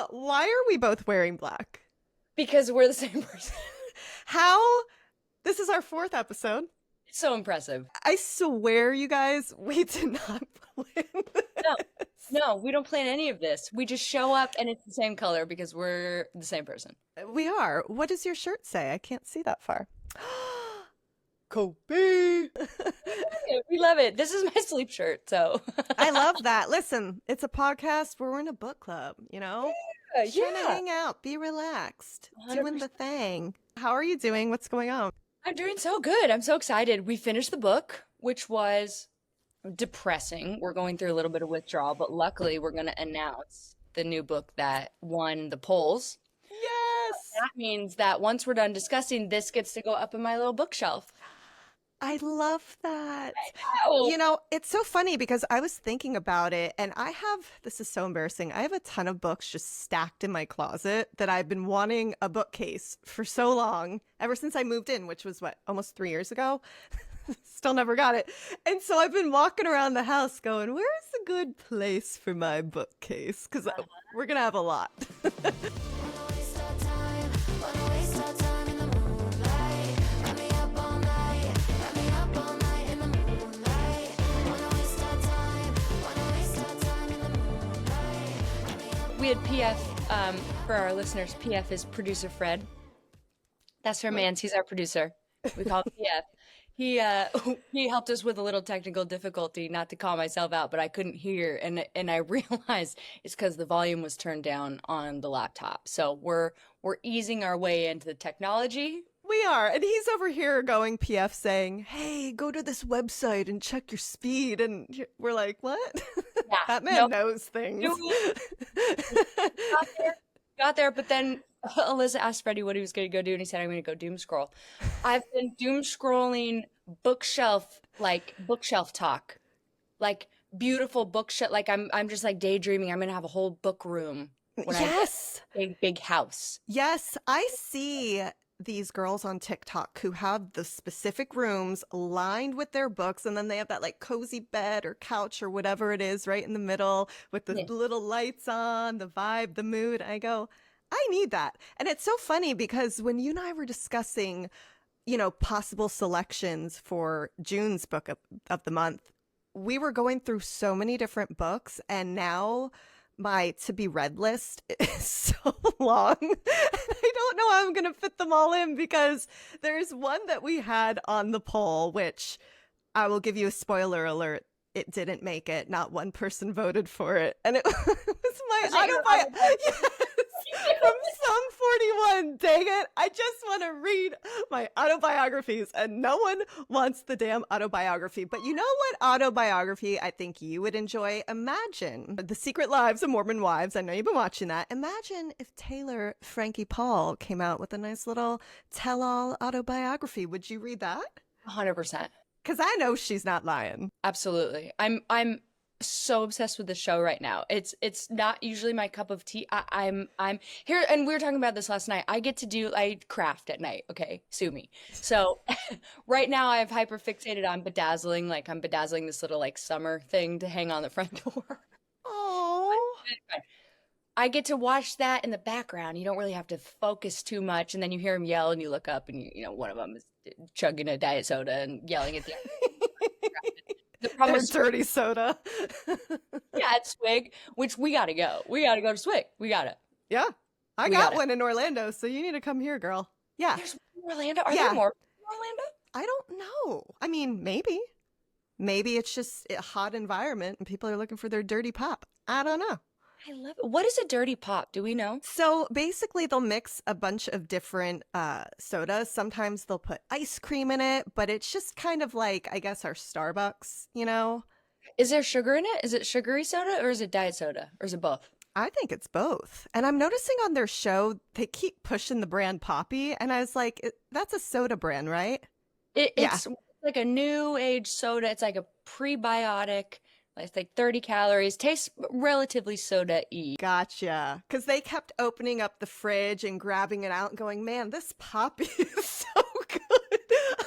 Why are we both wearing black? Because we're the same person. How? This is our 4th episode. It's so impressive. I swear, you guys, we did not plan this. No, we don't plan any of this. We just show up and it's the same color because we're the same person. We are. What does your shirt say? I can't see that far. Kobe. We love it. This is my sleep shirt, so. I love that. Listen, it's a podcast. We're in a book club, you know? Just trying to hang out, be relaxed, 100%. Doing the thing. How are you doing? What's going on? I'm doing so good. I'm so excited. We finished the book, which was depressing. We're going through a little bit of withdrawal, but luckily we're going to announce the new book that won the polls. Yes! That means that once we're done discussing, this gets to go up in my little bookshelf. I love that. I know. You know, it's so funny because I was thinking about it and this is so embarrassing. I have a ton of books just stacked in my closet that I've been wanting a bookcase for so long, ever since I moved in, which was almost 3 years ago. Still never got it. And so I've been walking around the house going, where's a good place for my bookcase? Because we're going to have a lot. We had PF, for our listeners, PF is producer Fred. That's her man's. He's our producer. We call him PF. He helped us with a little technical difficulty, not to call myself out, but I couldn't hear. And I realized it's because the volume was turned down on the laptop. So we're easing our way into the technology. We are. And he's over here going, PF saying, hey, go to this website and check your speed. And we're like, what? Yeah, that man knows things. Got there, but then Alyssa asked Freddie what he was going to go do, and he said, I'm going to go doom scroll. I've been doom scrolling bookshelf talk, like beautiful bookshelf. Like I'm just like daydreaming. I'm going to have a whole book room. Yes. A big house. Yes. I see these girls on TikTok who have the specific rooms lined with their books, and then they have that like cozy bed or couch or whatever it is right in the middle with the little lights on, the vibe, the mood. I go, I need that. And it's so funny because when you and I were discussing, you know, possible selections for June's book of the month, we were going through so many different books, and now my to be read list is so long. I don't know how I'm going to fit them all in because there's one that we had on the poll, which I will give you a spoiler alert. It didn't make it. Not one person voted for it. And it was my autobiography. Yes, from Sum 41. Dang it. I just want to read my autobiographies, and no one wants the damn autobiography. But you know what autobiography I think you would enjoy? Imagine The Secret Lives of Mormon Wives. I know you've been watching that. Imagine if Taylor Frankie Paul came out with a nice little tell-all autobiography. Would you read that? 100%. Because I know she's not lying. Absolutely. I'm so obsessed with the show right now. It's not usually my cup of tea. I'm here, and we were talking about this last night. I craft at night. Okay, sue me. So right now I've hyper fixated on bedazzling. Like I'm bedazzling this little like summer thing to hang on the front door. Oh. I get to watch that in the background. You don't really have to focus too much, and then you hear him yell, and you look up, and you know one of them is chugging a diet soda and yelling at the The problem is dirty soda. Yeah, at Swig, which we gotta go. We gotta go to Swig. We gotta. Yeah, I got one in Orlando, so you need to come here, girl. Yeah. There's one in Orlando? Are there more in Orlando? I don't know. I mean, maybe. Maybe it's just a hot environment and people are looking for their dirty pop. I don't know. I love it. What is a dirty pop? Do we know? So basically they'll mix a bunch of different sodas. Sometimes they'll put ice cream in it, but it's just kind of like, I guess, our Starbucks, you know? Is there sugar in it? Is it sugary soda or is it diet soda? Or is it both? I think it's both. And I'm noticing on their show, they keep pushing the brand Poppy. And I was like, that's a soda brand, right? It's like a new age soda. It's like a prebiotic. It's like 30 calories. Tastes relatively soda-y. Gotcha. Because they kept opening up the fridge and grabbing it out and going, man, this Poppy is so good.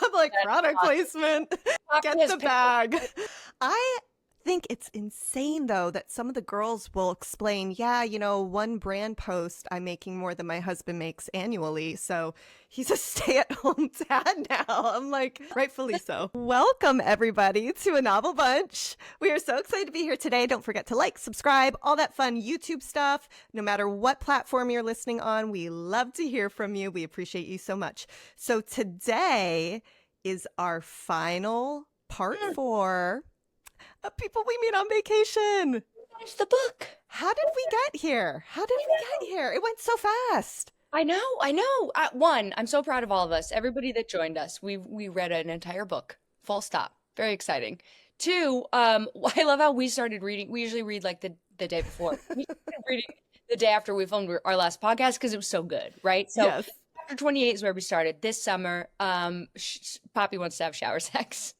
I'm like, product placement. Get the bag. I think it's insane, though, that some of the girls will explain, yeah, one brand post, I'm making more than my husband makes annually. So he's a stay-at-home dad now. I'm like, rightfully so. Welcome, everybody, to A Novel Bunch. We are so excited to be here today. Don't forget to like, subscribe, all that fun YouTube stuff. No matter what platform you're listening on, we love to hear from you. We appreciate you so much. So today is our final part 4 of People We Meet on Vacation. Finish the book. How did we get here? It went so fast. I know. One, I'm so proud of all of us. Everybody that joined us. We read an entire book. Full stop. Very exciting. 2, I love how we started reading. We usually read like the day before. We started reading the day after we filmed our last podcast because it was so good, right? So Yes. Chapter 28 is where we started this summer. Poppy wants to have shower sex.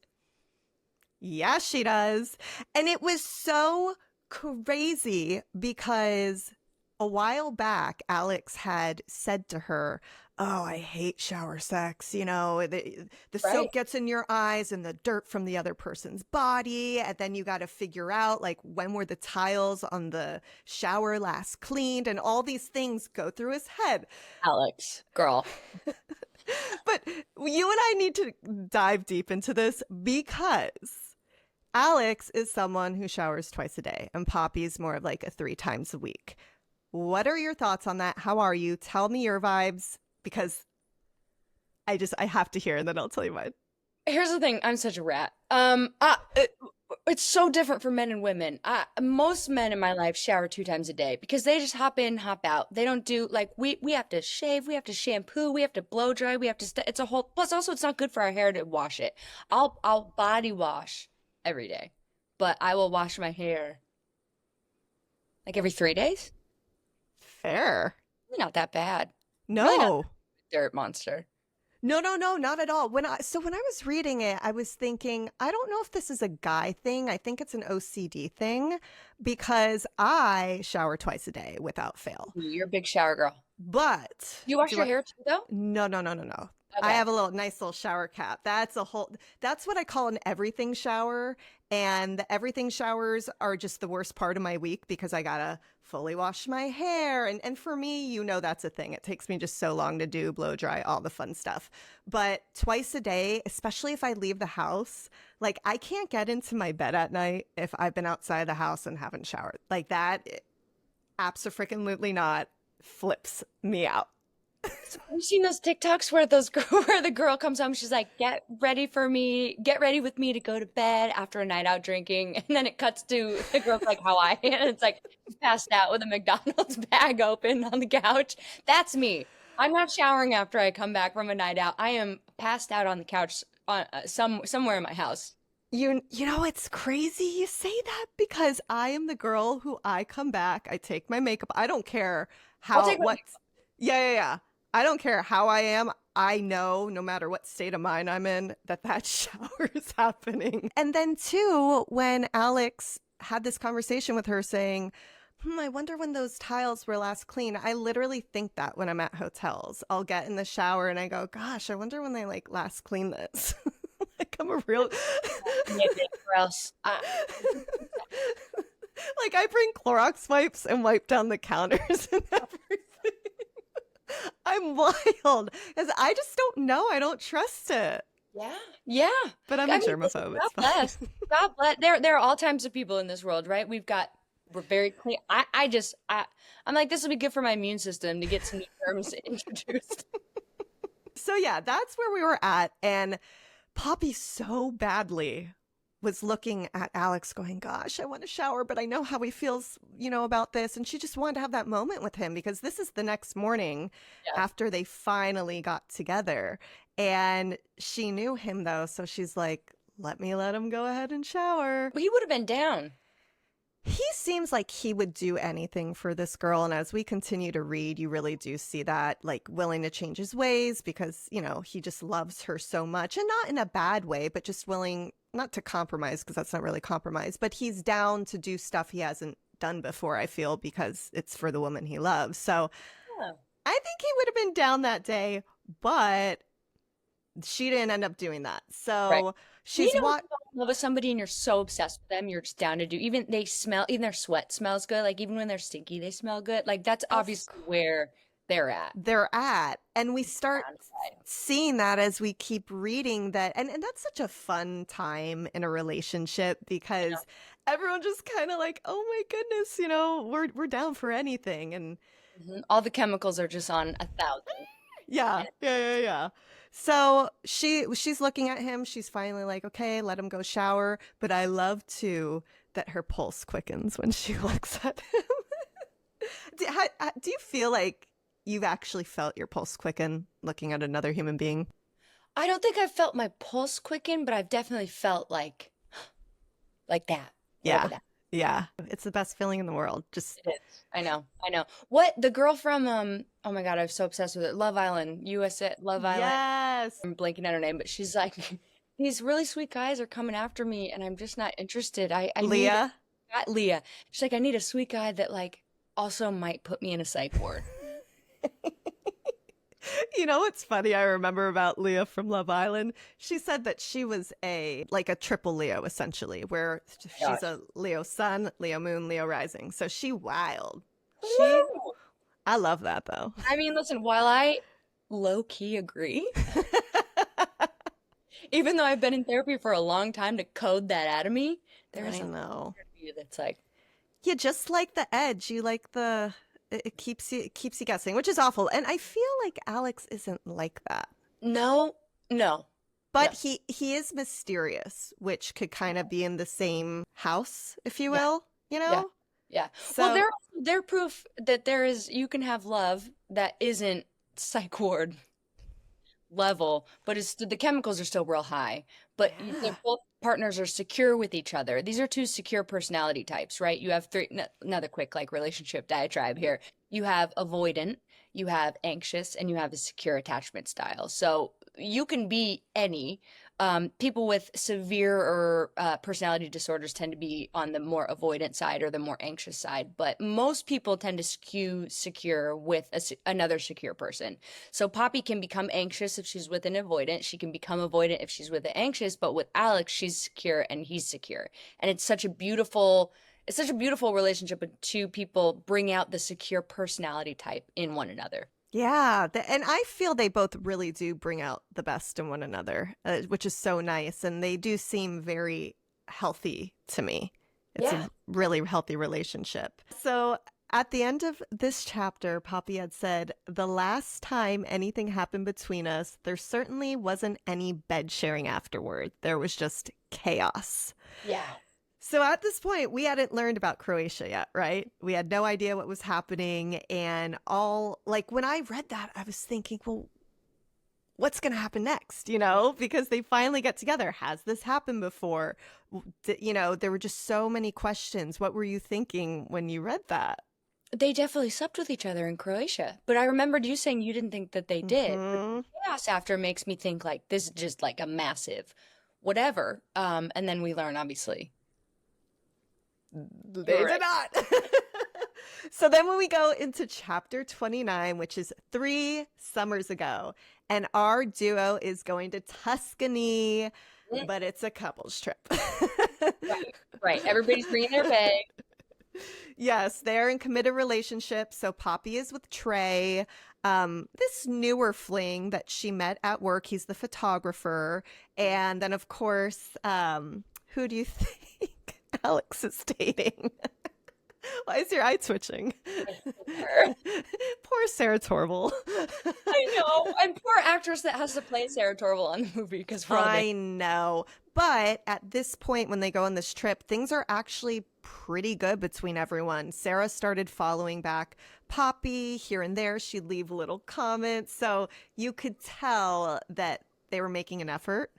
Yeah, she does. And it was so crazy because a while back, Alex had said to her, oh, I hate shower sex. The soap gets in your eyes and the dirt from the other person's body. And then you got to figure out, like, when were the tiles on the shower last cleaned? And all these things go through his head. Alex, girl. But you and I need to dive deep into this because Alex is someone who showers twice a day and Poppy's more of like a 3 times a week. What are your thoughts on that? How are you? Tell me your vibes because I have to hear and then I'll tell you mine. Here's the thing. I'm such a rat. It's so different for men and women. Most men in my life shower 2 times a day because they just hop in, hop out. They don't do like we have to shave, we have to shampoo, we have to blow dry, we have to. It's a whole. Plus, also, it's not good for our hair to wash it. I'll body wash every day, but I will wash my hair like every 3 days. Fair. Not that bad. No. Really not dirt monster. No, not at all. When I was reading it, I was thinking, I don't know if this is a guy thing. I think it's an OCD thing because I shower twice a day without fail. You're a big shower girl. But You wash your hair too, though? No. Okay. I have a nice little shower cap. That's what I call an everything shower. And the everything showers are just the worst part of my week because I gotta fully wash my hair. And for me, that's a thing. It takes me just so long to do, blow dry, all the fun stuff. But twice a day, especially if I leave the house, like I can't get into my bed at night if I've been outside the house and haven't showered. Like that, abso-freaking-lutely not, flips me out. Have you seen those TikToks where the girl comes home, she's like, get ready with me to go to bed after a night out drinking, and then it cuts to the girl's like Hawaii, and it's like passed out with a McDonald's bag open on the couch. That's me. I'm not showering after I come back from a night out. I am passed out on the couch on somewhere in my house. It's crazy you say that because I am the girl who I come back, I take my makeup, I don't care Yeah. I don't care how I am. I know no matter what state of mind I'm in that shower is happening. And then 2, when Alex had this conversation with her saying, I wonder when those tiles were last cleaned. I literally think that when I'm at hotels, I'll get in the shower and I go, gosh, I wonder when they like last cleaned this. Like I'm a real gross. Like I bring Clorox wipes and wipe down the counters and everything. I'm wild because I just don't know. I don't trust it. Yeah. But I'm a germaphobe. God bless. God bless. There are all types of people in this world, right? We're very clean. I'm like, this will be good for my immune system to get some new germs introduced. So yeah, that's where we were at. And Poppy so badly was looking at Alex going, gosh, I want to shower, but I know how he feels, about this. And she just wanted to have that moment with him because this is the next morning after they finally got together. And she knew him though. So she's like, let him go ahead and shower. He would have been down. He seems like he would do anything for this girl. And as we continue to read, you really do see that, like, willing to change his ways because, he just loves her so much. And not in a bad way, but just willing not to compromise because that's not really compromise. But he's down to do stuff he hasn't done before, I feel, because it's for the woman he loves. So I think he would have been down that day. But she didn't end up doing that. Right. So You she's know, when what you fall in love with somebody and you're so obsessed with them, you're just down to do, even they smell, even their sweat smells good. Like even when they're stinky, they smell good. Like that's of obviously where they're at. they're at. And we start Downside. seeing that as we keep reading that. And that's such a fun time in a relationship because everyone just kind of like, oh my goodness, we're down for anything. And All the chemicals are just on 1,000. yeah, yeah. So she's looking at him. She's finally like, okay, let him go shower. But I love too that her pulse quickens when she looks at him. Do you feel like you've actually felt your pulse quicken looking at another human being? I don't think I've felt my pulse quicken, but I've definitely felt like that. A little Yeah. bit that. Yeah. It's the best feeling in the world. Just It is. I know. I know. What the girl from oh my God, I'm so obsessed with it. Love Island, USA, Love Island. yes. I'm blanking on her name, but she's like, these really sweet guys are coming after me, and I'm just not interested. I need Leah. Leah. She's like, I need a sweet guy that like also might put me in a psych ward. You know what's funny I remember about Leah from Love Island? She said that she was a triple Leo essentially, where she's a Leo sun, Leo moon, Leo rising. So she wild. She Woo! I love that though. I mean, listen, while I low key agree, even though I've been in therapy for a long time to code that out of me, there is I a know. part of you that's like, Yeah, just like the edge, you like it keeps you guessing, which is awful. And I feel like Alex isn't like that. no, no, no, But he is mysterious, which could kind of be in the same house, if you yeah, will, yeah, yeah. Well, So they're proof that you can have love that isn't psych ward level, but it's the chemicals are still real high. But yeah. they're both partners are secure with each other. These are two secure personality types, right? You have three. Another quick like relationship diatribe here. You have avoidant, you have anxious, and you have a secure attachment style. So you can be any. People with severe or personality disorders tend to be on the more avoidant side or the more anxious side, but most people tend to skew secure with another secure person. So Poppy can become anxious if she's with an avoidant. She can become avoidant if she's with an anxious, but with Alex, she's secure and he's secure. And it's such a beautiful relationship when two people bring out the secure personality type in one another. Yeah, and I feel they both really do bring out the best in one another, which is so nice. And they do seem very healthy to me. It's Yeah. a really healthy relationship. So at the end of this chapter, Poppy had said, the last time anything happened between us, there certainly wasn't any bed sharing afterward. There was just chaos. Yeah. So at this point, we hadn't learned about Croatia yet, right? We had no idea what was happening. And when I read that, I was thinking, well, what's going to happen next? Because they finally get together. Has this happened before? There were just so many questions. What were you thinking when you read that? They definitely slept with each other in Croatia. But I remembered you saying you didn't think that they did. But Mm-hmm. the chaos after makes me think like this is just like a massive whatever. And then we learn obviously. They did not. So then when we go into chapter 29, which is 3 summers ago, and our duo is going to Tuscany, but it's a couples trip. Right. Everybody's bringing their bag. Yes, they're in committed relationships. So Poppy is with Trey, this newer fling that she met at work. He's the photographer. And then, of course, who do you think Alex is dating? Why is your eye twitching? Poor Sarah Torval. I know. And poor actress that has to play Sarah Torval on the movie because we're all I know. But at this point, when they go on this trip, things are actually pretty good between everyone. Sarah started following back Poppy here and there. She'd leave little comments. So you could tell that they were making an effort.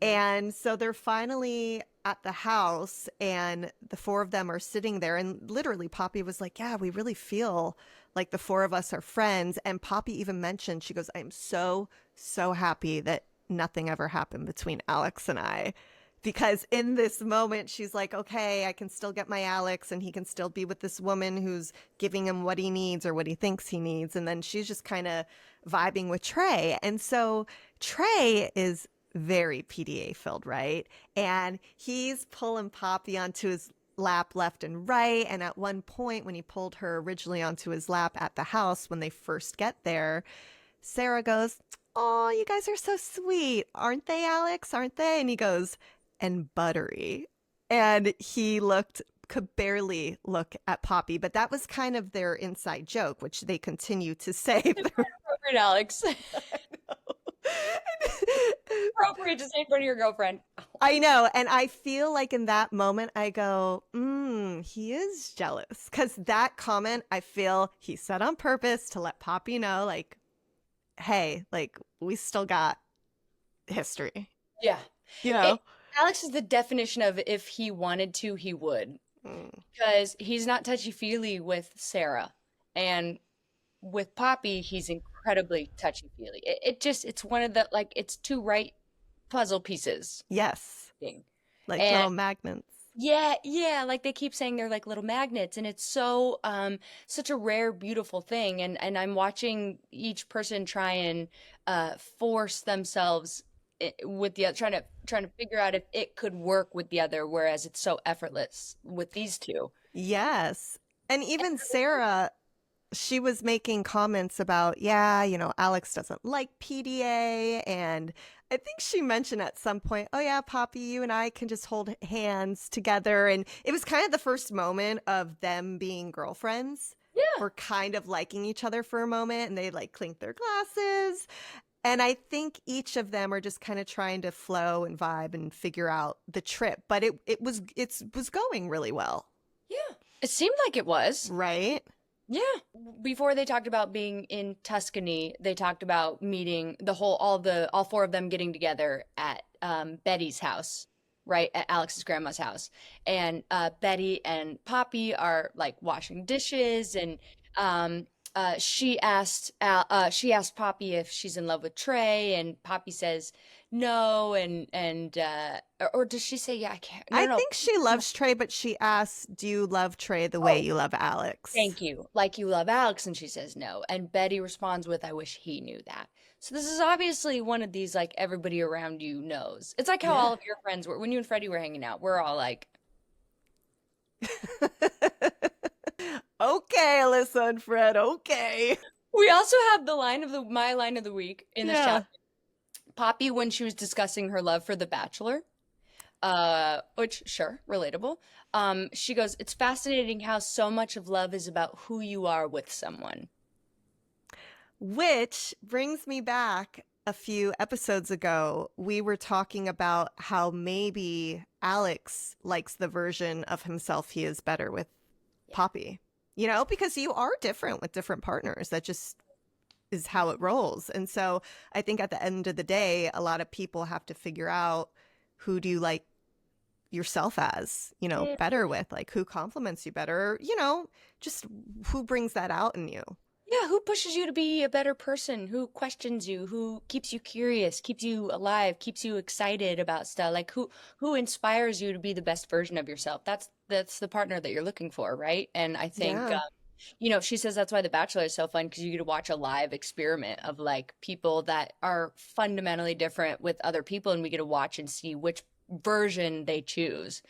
And so they're finally at the house and the 4 of them are sitting there. And literally Poppy was like, yeah, we really feel like the 4 of us are friends. And Poppy even mentioned, she goes, I'm so, so happy that nothing ever happened between Alex and I. because in this moment she's like, okay, I can still get my Alex and he can still be with this woman who's giving him what he needs or what he thinks he needs. And then she's just kind of vibing with Trey. And so Trey is very PDA filled, right? And he's pulling Poppy onto his lap left and right. And at one point, when he pulled her originally onto his lap at the house when they first get there, Sarah goes, "Oh, you guys are so sweet. Aren't they, Alex? Aren't they?" And he goes, "And buttery." And he could barely look at Poppy, but that was kind of their inside joke, which they continue to say. Appropriate, Alex. Appropriate to say in front of your girlfriend. I know. And I feel like in that moment, I go, he is jealous. Because that comment, I feel he said on purpose to let Poppy know, like, hey, like, we still got history. Yeah. You know? Alex is the definition of if he wanted to, he would. Because he's not touchy-feely with Sarah. And with Poppy, he's incredibly touchy-feely. It's one of the, like, it's two right puzzle pieces. Yes. Thing. Like little magnets. Yeah, like they keep saying they're like little magnets, and it's so such a rare, beautiful thing. And I'm watching each person try and force themselves with the other, trying to figure out if it could work with the other, whereas it's so effortless with these two. Yes. And even Sarah, she was making comments about, yeah, Alex doesn't like PDA. And I think she mentioned at some point, oh, yeah, Poppy, you and I can just hold hands together. And it was kind of the first moment of them being girlfriends. Yeah. Or kind of liking each other for a moment. And they like clinked their glasses. And I think each of them are just kind of trying to flow and vibe and figure out the trip. But it was going really well. Yeah. It seemed like it was. Right? Yeah. Before they talked about being in Tuscany, they talked about meeting all four of them getting together at Betty's house, right? At Alex's grandma's house. And Betty and Poppy are like washing dishes, and she asked Poppy if she's in love with Trey, and Poppy says no, or does she say yeah? I can't. No, I think she loves Trey, but she asks, "Do you love Trey the way you love Alex?" Thank you. Like you love Alex, and she says no. And Betty responds with, "I wish he knew that." So this is obviously one of these like everybody around you knows. It's like how all of your friends were when you and Freddie were hanging out. We're all like, okay, Alyssa and Fred, okay. We also have my line of the week in this chapter. Poppy, when she was discussing her love for The Bachelor, which, sure, relatable. She goes, "It's fascinating how so much of love is about who you are with someone." Which brings me back a few episodes ago. We were talking about how maybe Alex likes the version of himself he is better with Poppy. Because you are different with different partners. That just is how it rolls. And so I think at the end of the day, a lot of people have to figure out, who do you like yourself as, better with, like who compliments you better, just who brings that out in you. Yeah, who pushes you to be a better person, who questions you, who keeps you curious, keeps you alive, keeps you excited about stuff, like who inspires you to be the best version of yourself. That's the partner that you're looking for, right? And I think she says that's why The Bachelor is so fun, because you get to watch a live experiment of like people that are fundamentally different with other people, and we get to watch and see which version they choose.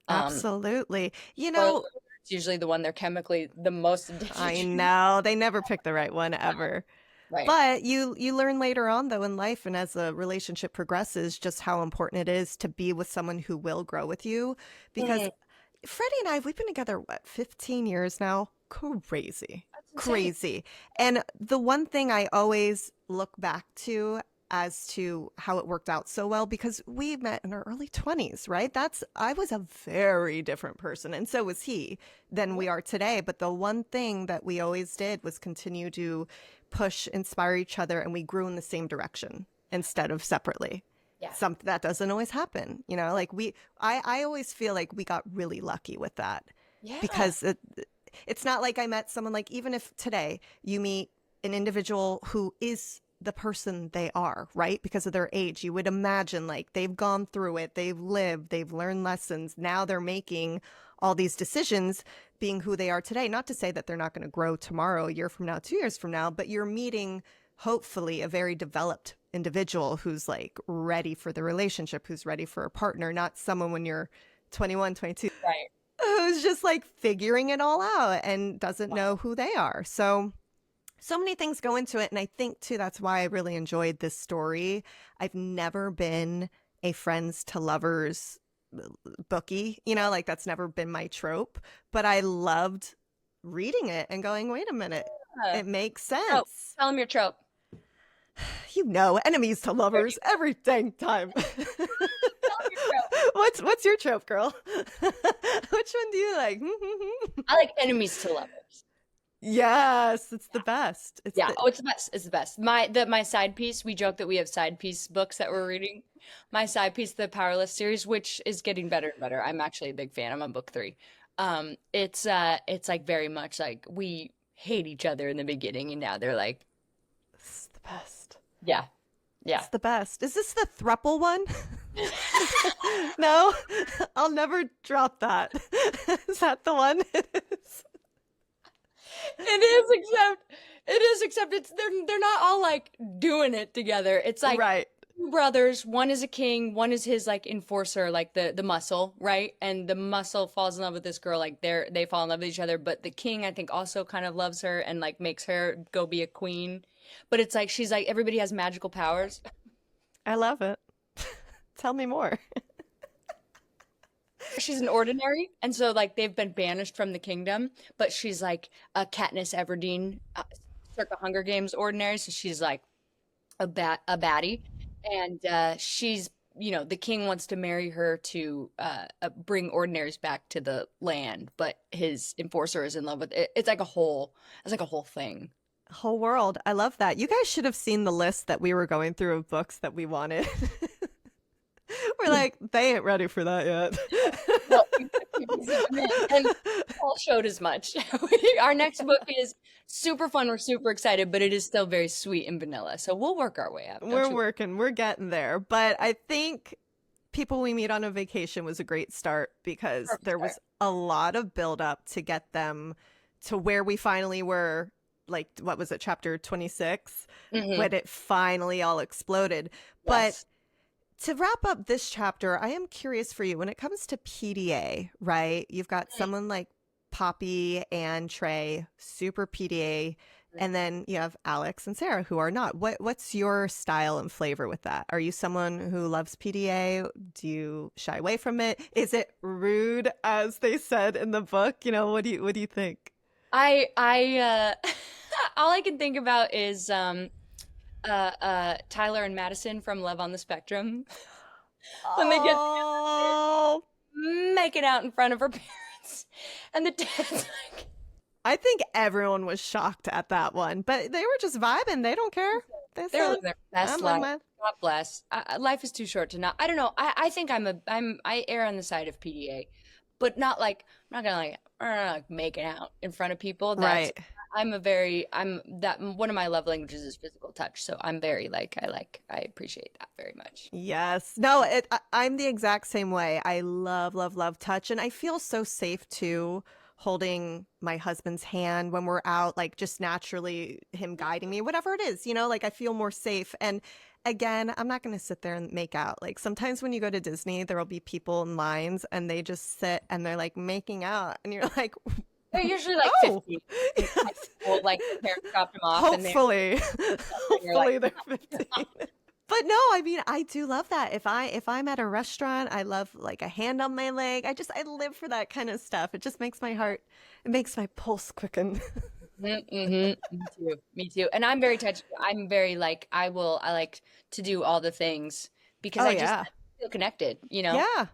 Absolutely. It's usually the one they're chemically the most addicted to. I know. They never pick the right one ever. Right. But you learn later on, though, in life, and as a relationship progresses, just how important it is to be with someone who will grow with you. Because Freddie and we've been together, 15 years now? Crazy. And the one thing I always look back to as to how it worked out so well, because we met in our early 20s, right? I was a very different person, and so was he, than we are today. But the one thing that we always did was continue to push, inspire each other, and we grew in the same direction instead of separately. Yeah. Something that doesn't always happen, like I always feel like we got really lucky with that. Yeah. Because it's not like I met someone, like, even if today you meet an individual who is the person they are, right? Because of their age. You would imagine like they've gone through it, they've lived, they've learned lessons. Now they're making all these decisions being who they are today. Not to say that they're not going to grow tomorrow, a year from now, 2 years from now, but you're meeting hopefully a very developed individual who's like ready for the relationship, who's ready for a partner, not someone when you're 21, 22, Right. who's just like figuring it all out and doesn't know who they are. So many things go into it. And I think too, that's why I really enjoyed this story. I've never been a friends to lovers bookie, like that's never been my trope, but I loved reading it and going, wait a minute, Yeah. it makes Oh, sense. tell them your trope. Enemies to lovers every dang time. Tell them your trope. What's your trope, girl? Which one do you like? I like enemies to lovers. Yes, it's the best. It's Yeah. the Oh, it's the best. It's the best. My side piece. We joke that we have side piece books that we're reading. My side piece, the Powerless series, which is getting better and better. I'm actually a big fan. I'm on book 3. It's like very much like we hate each other in the beginning, and now they're like, it's the best. yeah, yeah. It's the best. Is this the thruple one? No, I'll never drop that. Is that the one? It is except it's they're not all like doing it together. It's like Right. two brothers, one is a king, one is his like enforcer, like the muscle, right? And the muscle falls in love with this girl, like they fall in love with each other, but the king I think also kind of loves her and like makes her go be a queen. But it's like she's like everybody has magical powers. I love it. Tell me more. She's an ordinary, and so like they've been banished from the kingdom, but she's like a Katniss Everdeen, circa Hunger Games ordinary, so she's like a baddie, and she's the king wants to marry her to bring ordinaries back to the land, but his enforcer is in love with it. It's like a whole thing. Whole world. I love that. You guys should have seen the list that we were going through of books that we wanted. We're like, they ain't ready for that yet. Well, and Paul showed as much. Our next book is super fun. We're super excited, but it is still very sweet and vanilla. So we'll work our way up. We're working. We're getting there. But I think People We Meet on a Vacation was a great start because there was a lot of build up to get them to where we finally were. Like, what was it, chapter 26, when it finally all exploded. But to wrap up this chapter, I am curious for you when it comes to PDA, right? You've got someone like Poppy and Trey, super PDA, and then you have Alex and Sarah who are not. What's your style and flavor with that? Are you someone who loves PDA? Do you shy away from it? Is it rude, as they said in the book? What do you think? I all I can think about is Tyler and Madison from Love on the Spectrum when they get Oh, make it out in front of her parents, and the dad's like, I think everyone was shocked at that one, but they were just vibing. They don't care. they're said, living their best I'm life. living God bless. Life is too short to not. I don't know. I think I err on the side of PDA, but not like I'm not gonna like make it out in front of people. That's right. I'm that one of my love languages is physical touch. So I'm very I appreciate that very much. Yes. No, I'm the exact same way. I love, love, love touch. And I feel so safe too holding my husband's hand when we're out, like just naturally him guiding me, whatever it is, like I feel more safe. And again, I'm not going to sit there and make out. Like sometimes when you go to Disney, there will be people in lines and they just sit and they're like making out. And you're like, They're usually like oh, 50. In high school, like the parents dropped them off hopefully, hopefully like, they're 15. But no, I mean, I do love that. If I'm at a restaurant, I love like a hand on my leg. I live for that kind of stuff. It just makes it makes my pulse quicken. Me too. Me too. And I'm very touchy. I'm very like I like to do all the things because Oh I just yeah. feel connected, Yeah.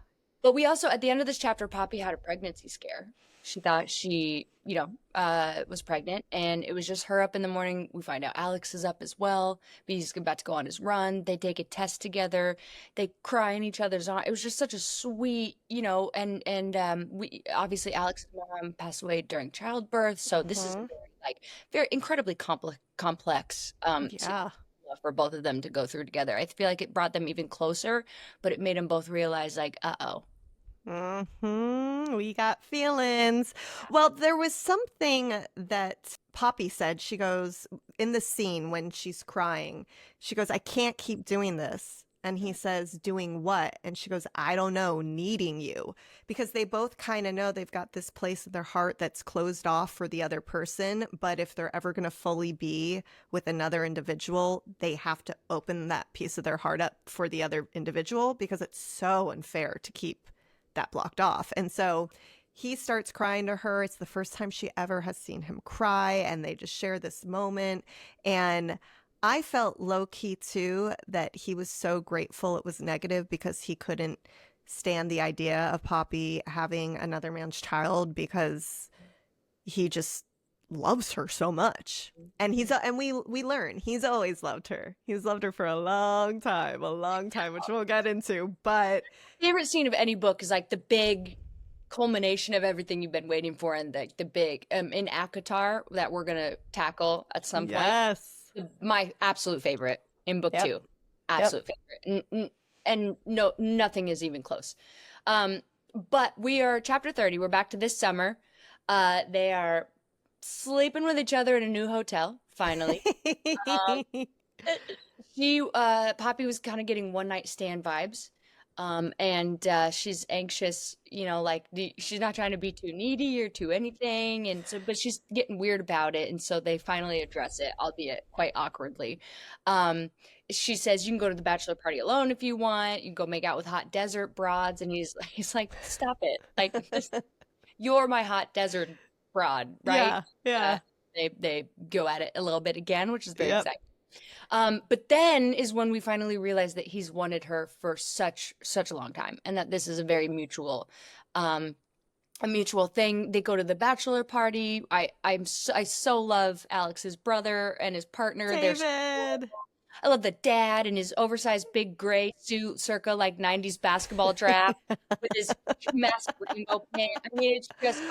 But we also, at the end of this chapter, Poppy had a pregnancy scare. She thought she, was pregnant, and it was just her up in the morning. We find out Alex is up as well. But he's about to go on his run. They take a test together. They cry in each other's arms. It was just such a sweet, and we obviously Alex's mom passed away during childbirth, so this is Mhm. very incredibly complex. Yeah. for both of them to go through together. I feel like it brought them even closer, but it made them both realize, like, uh-oh. We got feelings. Well, there was something that Poppy said. She goes, in the scene when she's crying, she goes, I can't keep doing this. And he says, doing what? And she goes, I don't know, needing you. Because they both kind of know they've got this place in their heart that's closed off for the other person. But if they're ever going to fully be with another individual, they have to open that piece of their heart up for the other individual, because it's so unfair to keep that blocked off. And so he starts crying to her. It's the first time she ever has seen him cry, and they just share this moment. And I felt low key too that he was so grateful it was negative, because he couldn't stand the idea of Poppy having another man's child, because he just loves her so much. And we learn he's always loved her. He's loved her for a long time, which we'll get into. But favorite scene of any book is like the big culmination of everything you've been waiting for, and the big in Akatar that we're gonna tackle at some point. Yes. My absolute favorite in book 2. Absolute favorite. And no, nothing is even close. But we are chapter 30. We're back to this summer. They are sleeping with each other in a new hotel, finally. Poppy was kind of getting one night stand vibes. And she's anxious, like she's not trying to be too needy or too anything. And so, but she's getting weird about it. And so they finally address it, albeit quite awkwardly. She says, you can go to the bachelor party alone if you want. You can go make out with hot desert broads. And he's like, stop it. Like, you're my hot desert broad, right? Yeah. They go at it a little bit again, which is very exciting. But then is when we finally realize that he's wanted her for such a long time, and that this is a very mutual thing. They go to the bachelor party. I so love Alex's brother and his partner. David. I love the dad in his oversized big gray suit, circa like 90s basketball draft, with his massive rainbow pants. I mean, it's just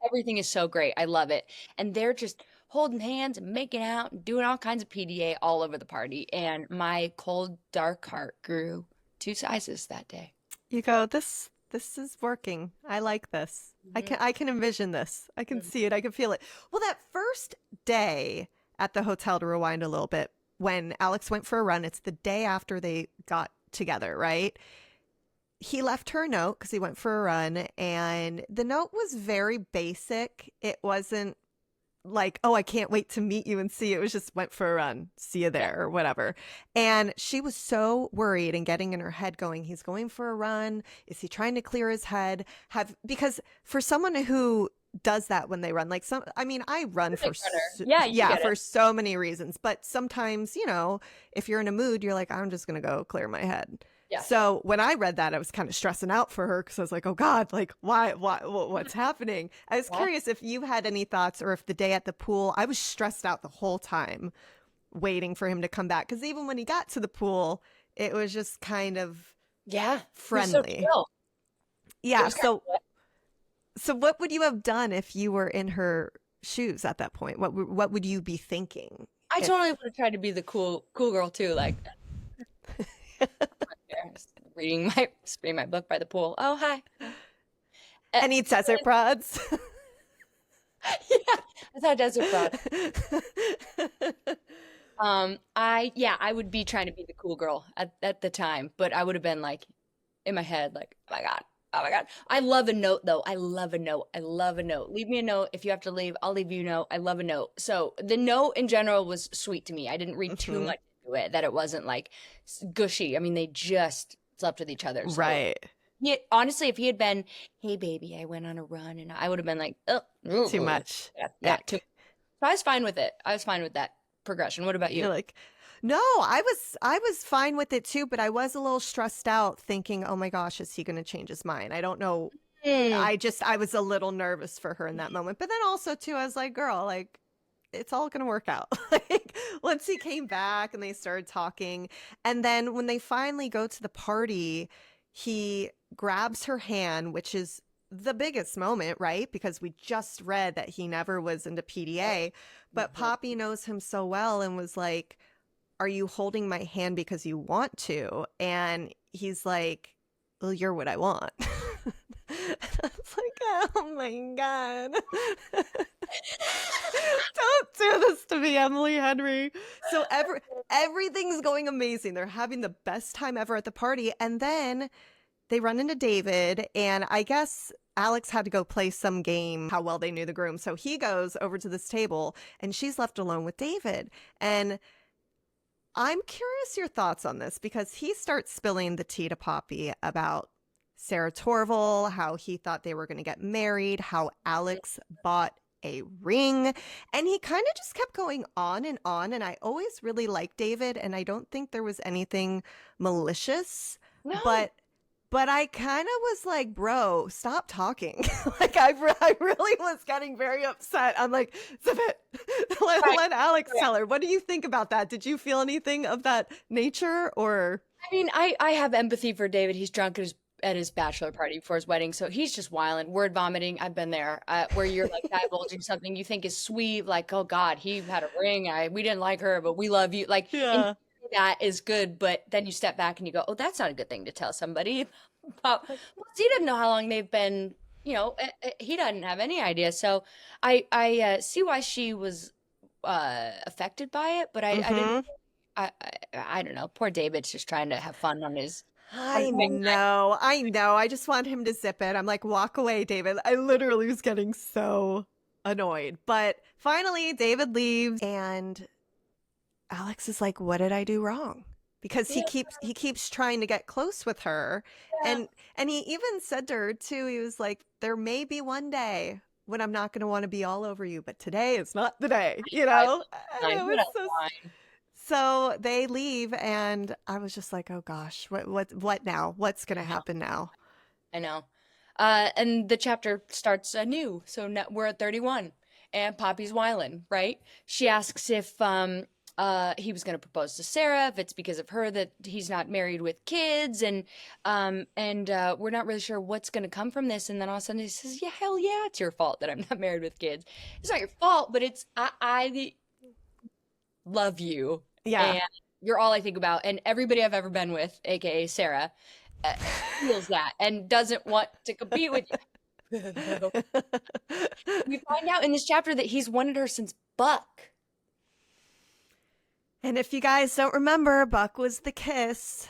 everything is so great. I love it, and they're just holding hands and making out and doing all kinds of PDA all over the party. And my cold, dark heart grew 2 sizes that day. You go, this is working. I like this. Mm-hmm. I can envision this. I can see it. I can feel it. Well, that first day at the hotel, to rewind a little bit, when Alex went for a run, it's the day after they got together, right? He left her a note because he went for a run, and the note was very basic. It wasn't like, oh, I can't wait to meet you and see you. It was just, went for a run, see you there, or whatever. And she was so worried and getting in her head going, he's going for a run. Is he trying to clear his head? Because for someone who does that when they run, like I run for for so many reasons, but sometimes, if you're in a mood, you're like, I'm just going to go clear my head. Yeah. So when I read that, I was kind of stressing out for her, because I was like, oh God, like why what's happening? I was curious if you had any thoughts, or if the day at the pool, I was stressed out the whole time waiting for him to come back. Because even when he got to the pool, it was just kind of friendly. So So what would you have done if you were in her shoes at that point? What would you be thinking? I totally would have tried to be the cool girl too, like reading my book by the pool. Oh, hi. And eat desert broads. Yeah, I thought desert broad. I would be trying to be the cool girl at the time, but I would have been like, in my head, like, oh my God. I love a note, though. I love a note. Leave me a note. If you have to leave, I'll leave you a note. I love a note. So the note in general was sweet to me. I didn't read too much into it, that it wasn't like gushy. I mean, they just slept with each other. So. Right. Honestly, if he had been, hey, baby, I went on a run, and I would have been like, oh. Too much. Yeah, too. So I was fine with it. I was fine with that progression. What about you? You're like, no, I was fine with it too, but I was a little stressed out thinking, oh my gosh, is he going to change his mind? I don't know. I was a little nervous for her in that moment. But then also too, I was like, girl, like, it's all going to work out. Like, once he came back and they started talking, and then when they finally go to the party, he grabs her hand, which is the biggest moment, right? Because we just read that he never was into PDA, but Poppy knows him so well and was like, are you holding my hand because you want to? And he's like, well, you're what I want. I was like, oh my God. Don't do this to me, Emily Henry. So everything's going amazing. They're having the best time ever at the party. And then they run into David, and I guess Alex had to go play some game, how well they knew the groom. So he goes over to this table, and she's left alone with David. And I'm curious your thoughts on this, because he starts spilling the tea to Poppy about Sarah Torval, how he thought they were going to get married, how Alex bought a ring, and he kind of just kept going on. And I always really liked David, and I don't think there was anything malicious. No. But I kind of was like, bro, stop talking. Like, I really was getting very upset. I'm like, zip it. Let Alex tell her. What do you think about that? Did you feel anything of that nature? Or I mean, I have empathy for David. He's drunk at his bachelor party before his wedding, so he's just wilding, word vomiting. I've been there, where you're like divulging something you think is sweet, like, oh God, he had a ring. We didn't like her, but we love you. Like, yeah. that is good, but then you step back and you go, oh, that's not a good thing to tell somebody. Well, he doesn't know how long they've been, he doesn't have any idea. So I see why she was affected by it, but I don't know. Poor David's just trying to have fun on his. I know. I just want him to zip it. I'm like, walk away, David. I literally was getting so annoyed. But finally, David leaves, and Alex is like, what did I do wrong? Because he keeps trying to get close with her. Yeah. And he even said to her too, he was like, there may be one day when I'm not going to want to be all over you, but today is not the day, you know? So they leave, and I was just like, oh gosh, what now? What's going to happen now? I know. And the chapter starts anew. So now we're at 31, and Poppy's whiling, right? She asks if he was going to propose to Sarah, if it's because of her that he's not married with kids, and we're not really sure what's going to come from this. And then all of a sudden he says, yeah, hell yeah, it's your fault that I'm not married with kids. It's not your fault, but it's I love you. Yeah. And you're all I think about. And everybody I've ever been with, aka Sarah, feels that and doesn't want to compete with you. We find out in this chapter that he's wanted her since Buck. And if you guys don't remember, Buck was the kiss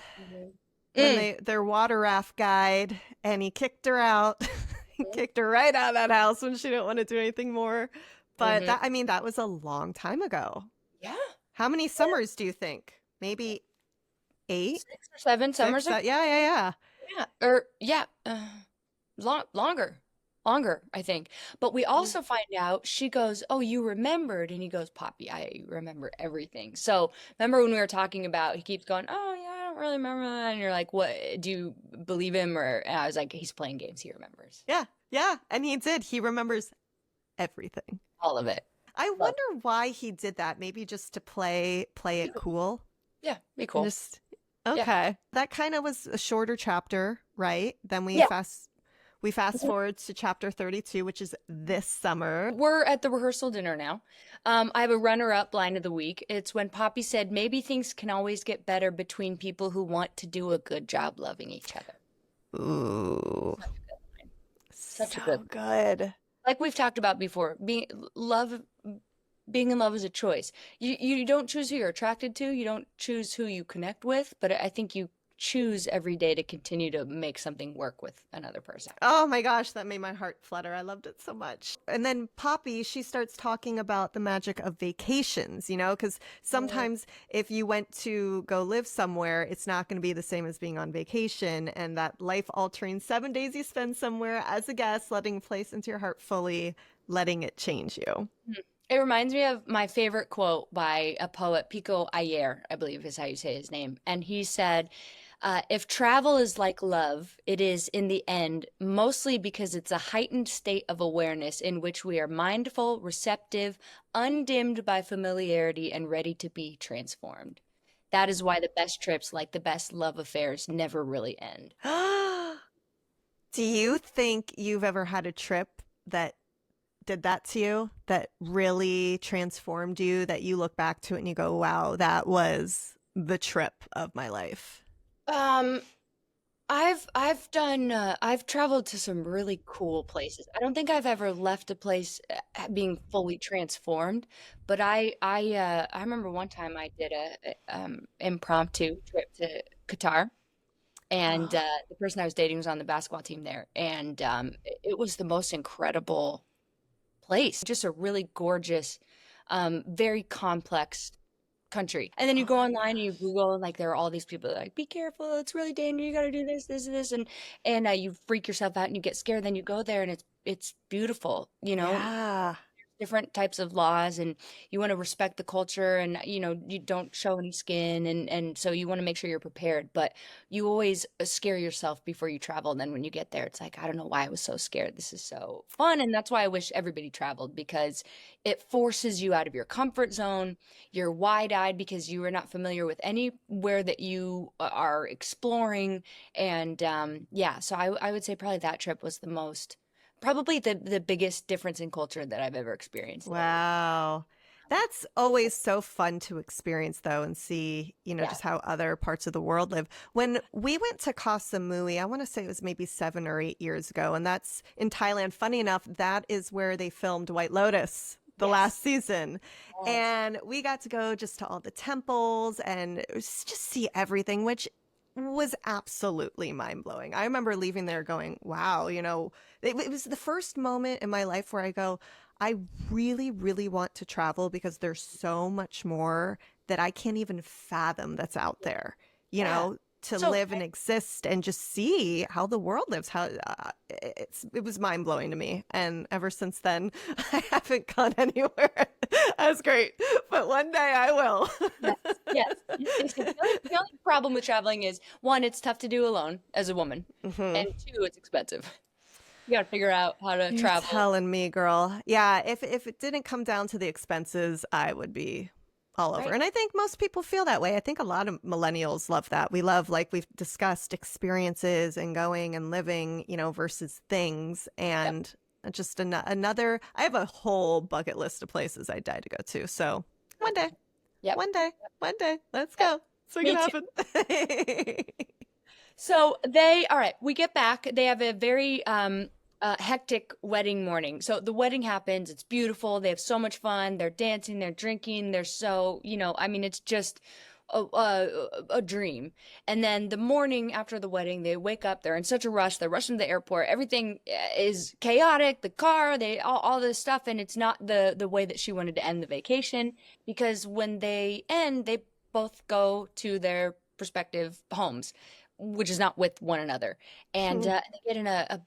when their water raft guide, and he kicked her out. He kicked her right out of that house when she didn't want to do anything more. But that was a long time ago. Yeah. How many summers do you think? Maybe 8? 6 or 7 summers? Yeah. Or longer, I think. But we also find out, she goes, oh, you remembered. And he goes, Poppy, I remember everything. So remember when we were talking about, he keeps going, oh yeah, I don't really remember that. And you're like, what, do you believe him? And I was like, he's playing games. He remembers. Yeah. And he did. He remembers everything. All of it. I wonder why he did that. Maybe just to play it cool. Yeah, be cool. Okay. Yeah. That kind of was a shorter chapter, right? Then we fast forward to chapter 32, which is this summer. We're at the rehearsal dinner now. I have a runner-up line of the week. It's when Poppy said, maybe things can always get better between people who want to do a good job loving each other. Ooh. Such a good line. Good. Like we've talked about before, being in love is a choice. You don't choose who you're attracted to. You don't choose who you connect with. But I think you choose every day to continue to make something work with another person. Oh my gosh, that made my heart flutter. I loved it so much. And then Poppy, she starts talking about the magic of vacations, because sometimes if you went to go live somewhere, it's not going to be the same as being on vacation. And that life-altering 7 days you spend somewhere as a guest, letting a place into your heart fully, letting it change you. It reminds me of my favorite quote by a poet, Pico Ayer, I believe is how you say his name. And he said, if travel is like love, it is in the end, mostly because it's a heightened state of awareness in which we are mindful, receptive, undimmed by familiarity, and ready to be transformed. That is why the best trips, like the best love affairs, never really end. Do you think you've ever had a trip that did that to you, that really transformed you, that you look back to it and you go, wow, that was the trip of my life? Um, I've traveled to some really cool places. I don't think I've ever left a place being fully transformed, but I remember one time I did a impromptu trip to Qatar, and Oh, the person I was dating was on the basketball team there, and it was the most incredible place. Just a really gorgeous, very complex country. And then you go online and you Google, and like there are all these people that are like, be careful, it's really dangerous, you got to do this, this, and this, and you freak yourself out and you get scared. Then you go there and it's beautiful, you know, yeah. different types of laws, and you want to respect the culture, and you don't show any skin, and so you want to make sure you're prepared, but you always scare yourself before you travel, and then when you get there it's like, I don't know why I was so scared, this is so fun. And that's why I wish everybody traveled, because it forces you out of your comfort zone. You're wide-eyed because you are not familiar with anywhere that you are exploring. And yeah, so I would say probably that trip was the most, probably the biggest difference in culture that I've ever experienced in a long Wow. That's always so fun to experience, though, and see, Yeah. just how other parts of the world live. When we went to Koh Samui, I want to say it was maybe 7 or 8 years ago, and that's in Thailand. Funny enough, that is where they filmed White Lotus the Yes. last season. Yes. And we got to go just to all the temples and just see everything, which was absolutely mind blowing. I remember leaving there going, wow, it was the first moment in my life where I go, I really, really want to travel because there's so much more that I can't even fathom that's out there, Yeah. to So live and exist and just see how the world lives. How it was mind blowing to me. And ever since then, I haven't gone anywhere as great, but one day I will. yes, yes. They say the only problem with traveling is, one, it's tough to do alone as a woman, Hmm. and two, it's expensive. You got to figure out how to You're travel. telling me, girl. Yeah, if it didn't come down to the expenses, I would be all over. Right. And I think most people feel that way. I think a lot of millennials love that. We love, like we've discussed, experiences and going and living, versus things. Yep. And just another, I have a whole bucket list of places I'd die to go to. So one day, Yep. one day, one day, let's Yep. go. So we Me can too. happen. So all right, we get back. They have a very hectic wedding morning. So the wedding happens. It's beautiful. They have so much fun. They're dancing, they're drinking. They're so, I mean, it's just a dream. And then the morning after the wedding, they wake up. They're in such a rush. They're rushing to the airport. Everything is chaotic. The car, all this stuff, and it's not the way that she wanted to end the vacation, because when they end, they both go to their respective homes, which is not with one another. And they get in a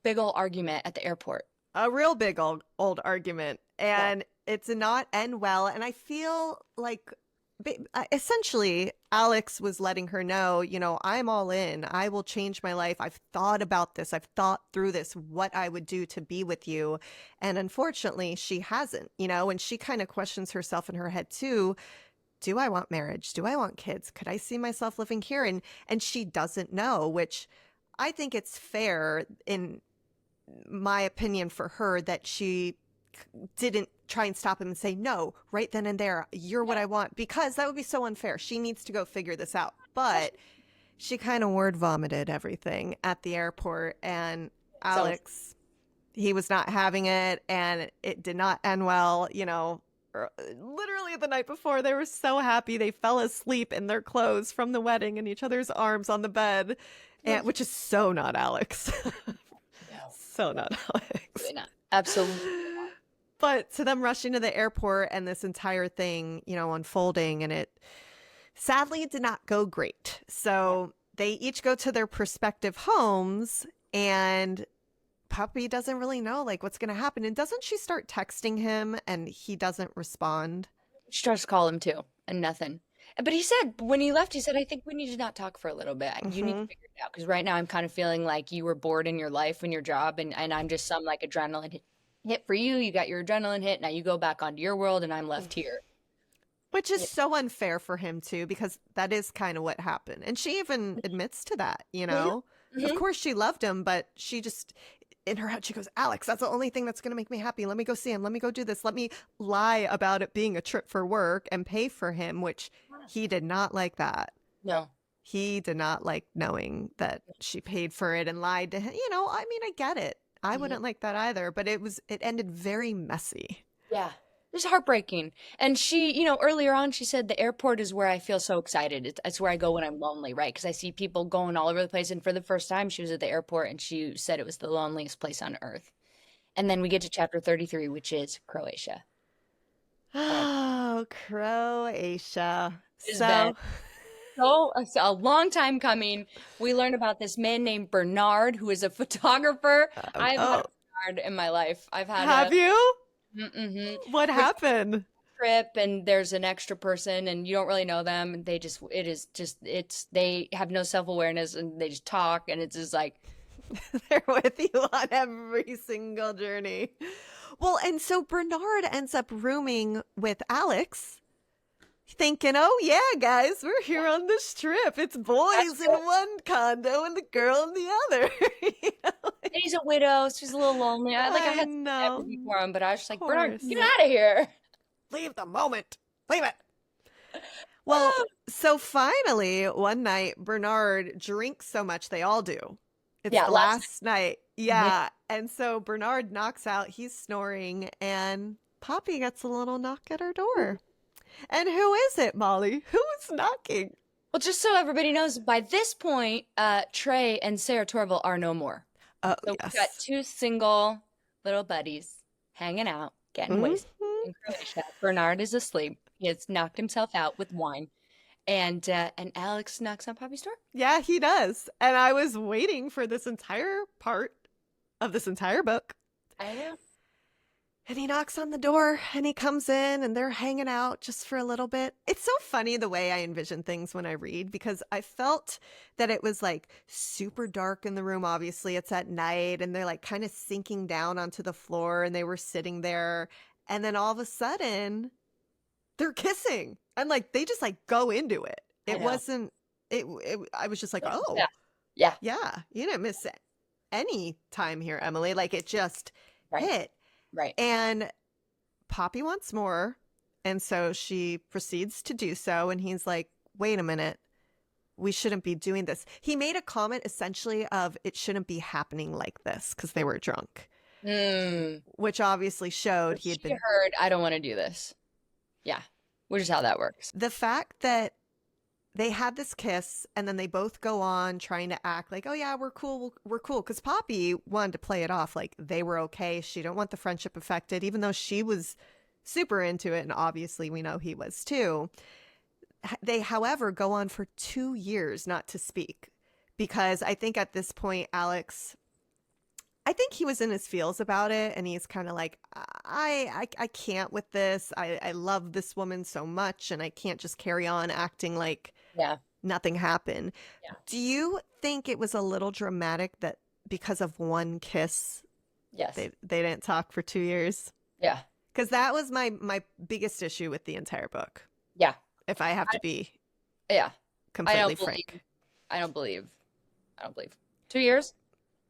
big old argument at the airport. A real big old argument, Yeah. and it's not end well. And I feel like essentially Alex was letting her know, I'm all in. I will change my life. I've thought about this. I've thought through this, what I would do to be with you. And unfortunately, she hasn't, and she kind of questions herself in her head too. Do I want marriage? Do I want kids? Could I see myself living here? And she doesn't know, which I think it's fair in my opinion for her that she didn't try and stop him and say no right then and there, you're what Yeah. I want, because that would be so unfair. She needs to go figure this out. But she kind of word vomited everything at the airport, and So Alex, he was not having it, and it did not end well. Literally the night before, they were so happy they fell asleep in their clothes from the wedding in each other's arms on the bed, and which is so not Alex. no, So no, not Alex. absolutely not. Absolutely. But to them rushing to the airport and this entire thing, unfolding, and it sadly did not go great. So they each go to their prospective homes, and Puppy doesn't really know like what's going to happen. And doesn't she start texting him and he doesn't respond? She tries to call him too, and nothing. But he said, when he left, he said, I think we need to not talk for a little bit. You need to Hmm. figure it out. Because right now I'm kind of feeling like you were bored in your life and your job, and I'm just some like adrenaline hit for you. You got your adrenaline hit. Now you go back onto your world, and I'm left here. Which is Yeah. so unfair for him too, because that is kind of what happened. And she even admits to that, Hmm. Of Hmm. course she loved him, but she just in her head, she goes, Alex, that's the only thing that's going to make me happy. Let me go see him. Let me go do this. Let me lie about it being a trip for work and pay for him, which he did not like that. No. He did not like knowing that she paid for it and lied to him. You know, I mean, I get it. I wouldn't like that either, but it ended very messy. Yeah. It's heartbreaking. And she, you know, earlier on, she said the airport is where I feel so excited. It's where I go when I'm lonely, right? Because I see people going all over the place. And for the first time, she was at the airport and she said it was the loneliest place on earth. And then we get to chapter 33, which is Croatia. Oh, Croatia. It's been So a long time coming. We learned about this man named Bernard, who is a photographer. I've had a Bernard in my life. Have you? Mm-hmm. What happened? Trip, and there's an extra person, and you don't really know them. And they have no self-awareness, and they just talk, and it's just like they're with you on every single journey. Well, and so Bernard ends up rooming with Alex, thinking, oh yeah, guys, we're here on this trip. It's boys in one condo and the girl in the other. You know? And he's a widow, so he's a little lonely. I had some empathy for him, but I was just like, Bernard, get out of here. Leave the moment. Leave it. Well, so finally, one night, Bernard drinks so much, they all do. It's the last night. Yeah. And so Bernard knocks out, he's snoring, and Poppy gets a little knock at her door. And who is it, Molly? Who is knocking? Well, just so everybody knows, by this point, Trey and Sarah Torval are no more. Oh, so yes. we've got two single little buddies hanging out, getting wasted in Croatia. Bernard is asleep. He has knocked himself out with wine. And Alex knocks on Poppy's door. Yeah, he does. And I was waiting for this entire part of this entire book. I know. And he knocks on the door and he comes in and they're hanging out just for a little bit. It's so funny the way I envision things when I read, because I felt that it was like super dark in the room. Obviously, it's at night and they're like kind of sinking down onto the floor and they were sitting there. And then all of a sudden they're kissing and like they just like go into it. It wasn't I was just like, oh, yeah. You didn't miss any time here, Emily. Like it just hit. Right. And Poppy wants more. And so she proceeds to do so. And he's like, wait a minute. We shouldn't be doing this. He made a comment essentially of it shouldn't be happening like this because they were drunk. Which obviously showed he had been heard, I don't want to do this. Yeah. Which is how that works. The fact that they had this kiss and then they both go on trying to act like, oh yeah, we're cool. We're cool. Because Poppy wanted to play it off like they were okay. She don't want the friendship affected, even though she was super into it. And obviously we know he was too. They, however, go on for 2 years not to speak. Because I think at this point, Alex, I think he was in his feels about it. And he's kind of like, I can't with this. I love this woman so much. And I can't just carry on acting like nothing happened. Yeah. Do you think it was a little dramatic that because of one kiss, they didn't talk for 2 years? Yeah. Because that was my biggest issue with the entire book. Yeah. If I have to be completely frank. I don't believe. 2 years?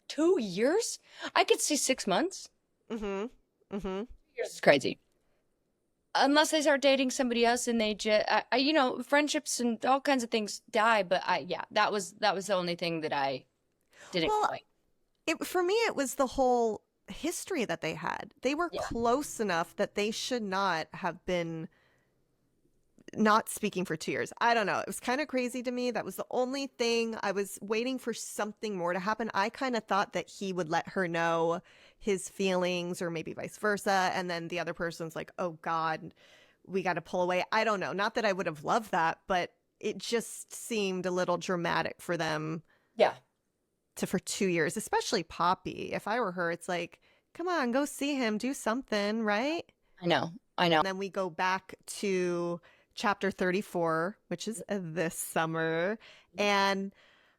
2 years? I could see 6 months. 2 years is crazy. Unless they start dating somebody else and they just, you know, friendships and all kinds of things die. But that was the only thing that I didn't like. For me, it was the whole history that they had. They were close enough that they should not have been not speaking for 2 years. I don't know. It was kind of crazy to me. That was the only thing. I was waiting for something more to happen. I kind of thought that he would let her know his feelings or maybe vice versa. And then the other person's like, oh God, we got to pull away. I don't know. Not that I would have loved that, but it just seemed a little dramatic for them. Yeah. For 2 years, especially Poppy. If I were her, it's like, come on, go see him, do something, right? I know. And then we go back to chapter 34, which is this summer. And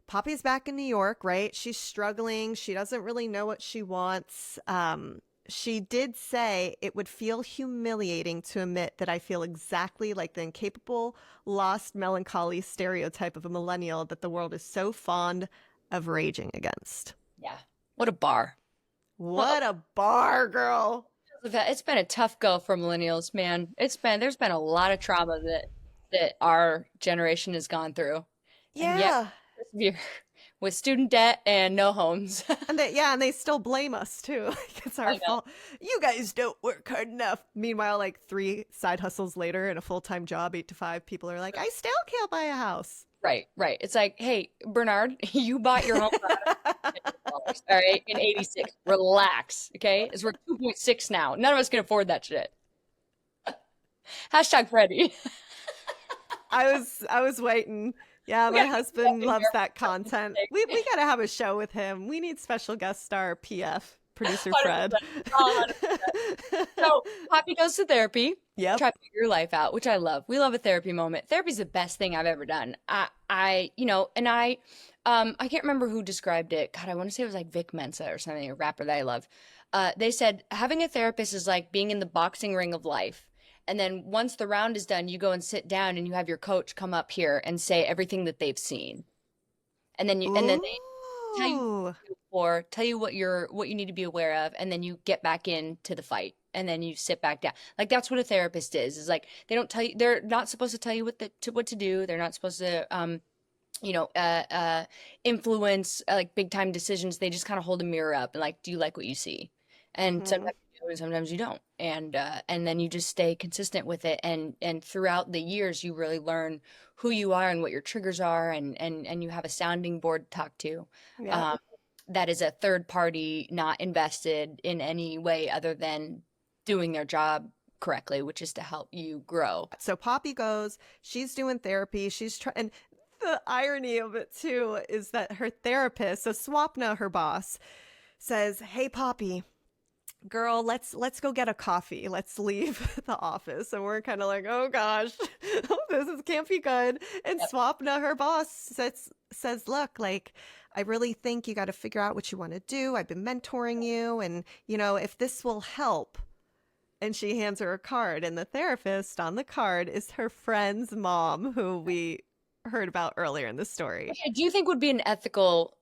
Poppy's back in New York, right? She's struggling. She doesn't really know what she wants. She did say it would feel humiliating to admit that I feel exactly like the incapable, lost, melancholy stereotype of a millennial that the world is so fond of raging against. Yeah. What a bar. What a bar, girl. It's been a tough go for millennials, man. There's been a lot of trauma that our generation has gone through, and yet Yeah. we're with student debt and no homes. And they still blame us too. Like it's our I know, fault. You guys don't work hard enough. Meanwhile, like 3 side hustles later and a full-time job, 8 to 5, people are like, I still can't buy a house. right, right. It's like, hey, Bernard, you bought your home for $150, all right, in '86. Relax, okay? It's worth 2.6 now. None of us can afford that shit. Hashtag Freddie. I was waiting. Yeah, We my gotta get Jeff husband in loves here that for some content. sake. We gotta have a show with him. We need special guest star PF, producer Fred. 100%. 100%. So Poppy goes to therapy, Yep. try to figure your life out, which I love. We love a therapy moment. Therapy's the best thing I've ever done. I can't remember who described it. God, I want to say it was like Vic Mensa or something, a rapper that I love. They said having a therapist is like being in the boxing ring of life. And then once the round is done, you go and sit down and you have your coach come up here and say everything that they've seen. And then they tell you Ooh. or tell you what you need to be aware of, and then you get back into the fight, and then you sit back down. Like that's what a therapist is like they don't tell you, they're not supposed to tell you what to do. They're not supposed to you know influence like big time decisions. They just kind of hold a mirror up and like, do you like what you see? And Hmm. sometimes you do and sometimes you don't, and then you just stay consistent with it, and throughout the years you really learn who you are and what your triggers are, and you have a sounding board to talk to. Yep. um, that is a third party, not invested in any way other than doing their job correctly, which is to help you grow. So Poppy goes, she's doing therapy. She's trying, and the irony of it too is that her therapist, so Swapna, her boss, says, "Hey Poppy, girl, let's go get a coffee. Let's leave the office." And we're kind of like, "Oh gosh, can't be good." And Yep. Swapna, her boss, says, "Look, like I really think you got to figure out what you want to do. I've been mentoring you, and if this will help." And she hands her a card, and the therapist on the card is her friend's mom, who we heard about earlier in the story. Okay, do you think would be an ethical,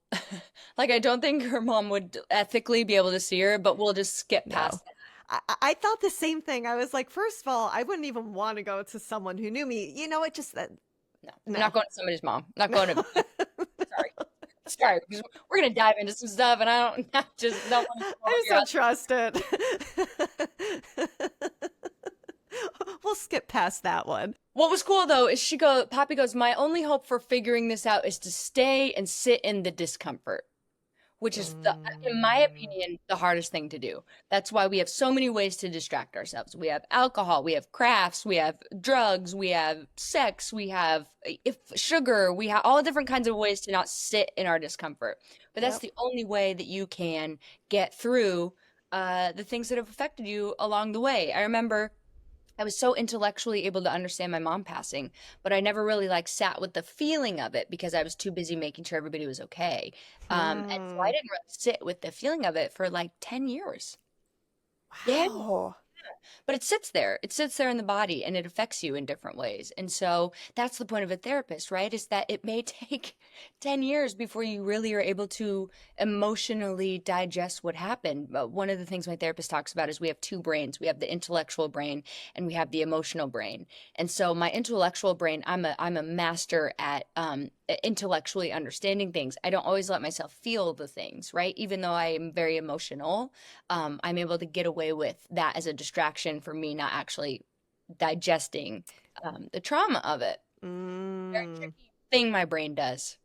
like, I don't think her mom would ethically be able to see her, but we'll just skip No. past it. I thought the same thing. I was like, first of all, I wouldn't even want to go to someone who knew me. It just that No, I'm no. not going to somebody's mom. I'm not going to, sorry. Sorry, because we're going to dive into some stuff and I just don't want to I just don't trust it. We'll skip past that one. What was cool though is Poppy goes, my only hope for figuring this out is to stay and sit in the discomfort, which is in my opinion, the hardest thing to do. That's why we have so many ways to distract ourselves. We have alcohol, we have crafts, we have drugs, we have sex, we have sugar, we have all different kinds of ways to not sit in our discomfort. But that's Yep. the only way that you can get through the things that have affected you along the way. I remember I was so intellectually able to understand my mom passing, but I never really like sat with the feeling of it because I was too busy making sure everybody was okay. And so I Hmm. didn't really sit with the feeling of it for like 10 years. Yeah. Wow. But it sits there. It sits there in the body and it affects you in different ways. And so that's the point of a therapist, right? Is that it may take 10 years before you really are able to emotionally digest what happened. But one of the things my therapist talks about is we have two brains. We have the intellectual brain and we have the emotional brain. And so my intellectual brain, I'm a master at intellectually understanding things. I don't always let myself feel the things, right? Even though I am very emotional, I'm able to get away with that as a distraction for me not actually digesting the trauma of it. Very Mm. tricky thing my brain does.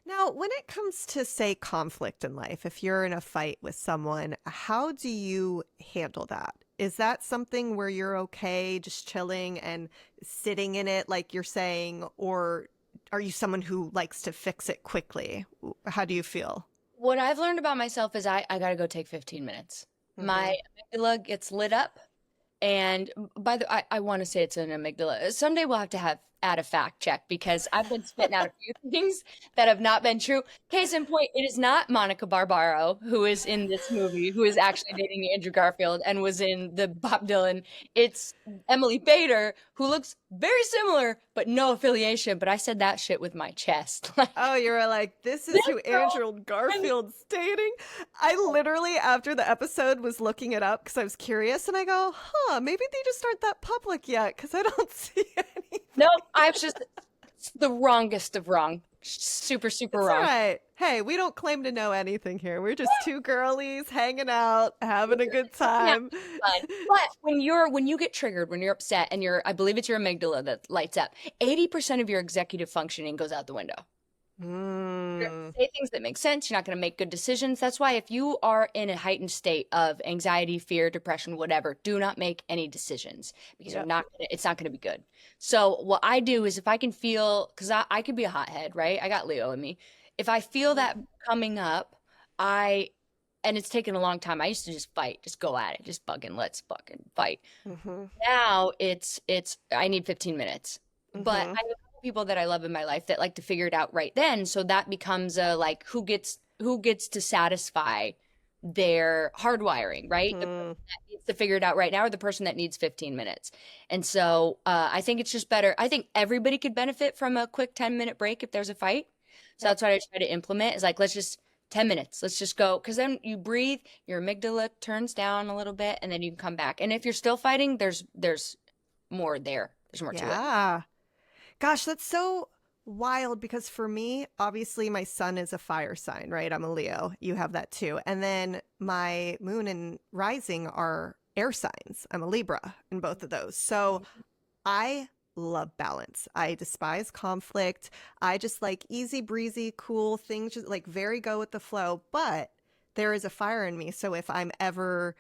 Now, when it comes to, say, conflict in life, if you're in a fight with someone, how do you handle that? Is that something where you're okay just chilling and sitting in it, like you're saying, or are you someone who likes to fix it quickly? How do you feel? What I've learned about myself is I gotta go take 15 minutes. Hmm. My amygdala gets lit up. And I want to say it's an amygdala. Someday we'll have to have add a fact check because I've been spitting out a few things that have not been true. Case in point, it is not Monica Barbaro who is in this movie, who is actually dating Andrew Garfield and was in the Bob Dylan. It's Emily Bader, who looks very similar, but no affiliation. But I said that shit with my chest. Like, Oh, you were like, this is who Andrew Garfield's dating? I literally, after the episode, was looking it up because I was curious, and I go, maybe they just aren't that public yet because I don't see anything. no, I was just the wrongest of wrong. Super, super It's wrong. all right. Hey, we don't claim to know anything here. We're just two girlies hanging out, having a good time. Fun. But when you get triggered, when you're upset and I believe it's your amygdala that lights up, 80% of your executive functioning goes out the window. You're gonna say things that make sense. You're not going to make good decisions. That's why if you are in a heightened state of anxiety, fear, depression, whatever, do not make any decisions because it's not going to be good. So what I do is if I can feel, because I could be a hothead, right? I got Leo in me. If I feel that coming up, and it's taken a long time. I used to just fight, just go at it, just let's fucking fight. Now it's I need 15 minutes. But I have people that I love in my life that like to figure it out right then. So that becomes a like who gets to satisfy their hardwiring, right? The person that needs to figure it out right now or the person that needs 15 minutes. And so I think it's just better. I think everybody could benefit from a quick 10-minute break if there's a fight. So that's what I try to implement is like, let's just 10 minutes. Let's just go. Because then you breathe, your amygdala turns down a little bit, and then you can come back. And if you're still fighting, there's more there. There's more to it. Yeah. Gosh, that's so wild because for me, obviously my sun is a fire sign, right? I'm a Leo. You have that too. And then my moon and rising are air signs. I'm a Libra in both of those. So I love balance. I despise conflict. I just like easy breezy, cool things, just like very go with the flow. But there is a fire in me. So if I'm ever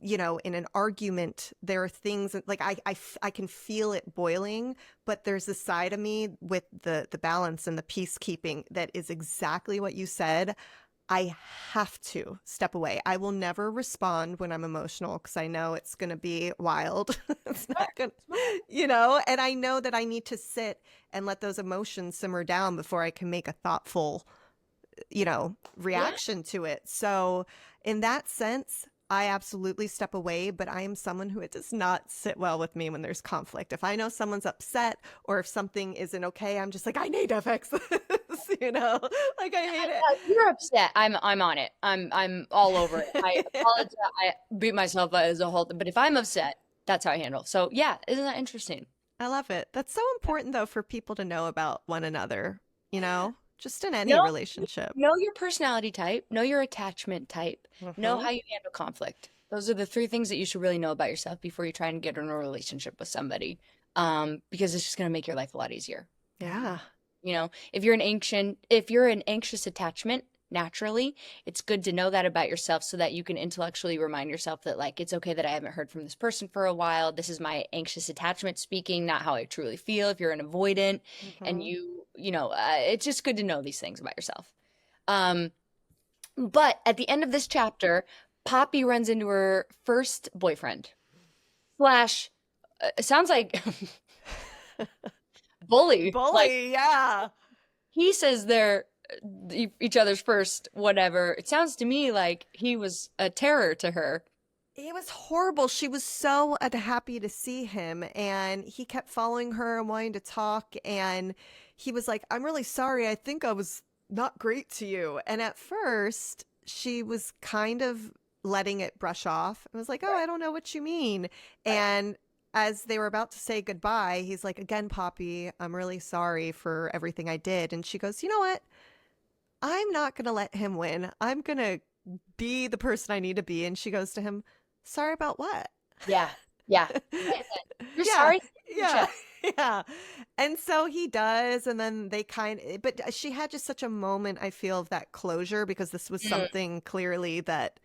in an argument, there are things like I can feel it boiling, but there's a side of me with the balance and the peacekeeping that is exactly what you said. I have to step away. I will never respond when I'm emotional because I know it's going to be wild. It's not going to, and I know that I need to sit and let those emotions simmer down before I can make a thoughtful, reaction to it. So in that sense, I absolutely step away, but I am someone who it does not sit well with me when there's conflict. If I know someone's upset or if something isn't okay, I'm just like, I need to fix this, like I hate it. You're upset. I'm on it. I'm all over it. I apologize. I beat myself up as a whole, but if I'm upset, that's how I handle. So yeah, isn't that interesting? I love it. That's so important though for people to know about one another, just in any relationship. Know your personality type, know your attachment type, know how you handle conflict. Those are the 3 things that you should really know about yourself before you try and get in a relationship with somebody. Because it's just going to make your life a lot easier. Yeah. If you're an anxious attachment, naturally, it's good to know that about yourself so that you can intellectually remind yourself that like, it's okay that I haven't heard from this person for a while. This is my anxious attachment speaking, not how I truly feel. If you're an avoidant and it's just good to know these things about yourself. But at the end of this chapter, Poppy runs into her first boyfriend. It sounds like bully. Yeah. He says they're each other's first whatever. It sounds to me like he was a terror to her. It was horrible. She was so happy to see him, and he kept following her and wanting to talk, and he was like, I'm really sorry. I think I was not great to you. And at first, she was kind of letting it brush off. I was like, I don't know what you mean. And as they were about to say goodbye, he's like, again, Poppy, I'm really sorry for everything I did. And she goes, you know what? I'm not going to let him win. I'm going to be the person I need to be. And she goes to him, sorry about what? Yeah. You're sorry? Yeah. And so he does. And then they but she had just such a moment, I feel, of that closure because this was something clearly that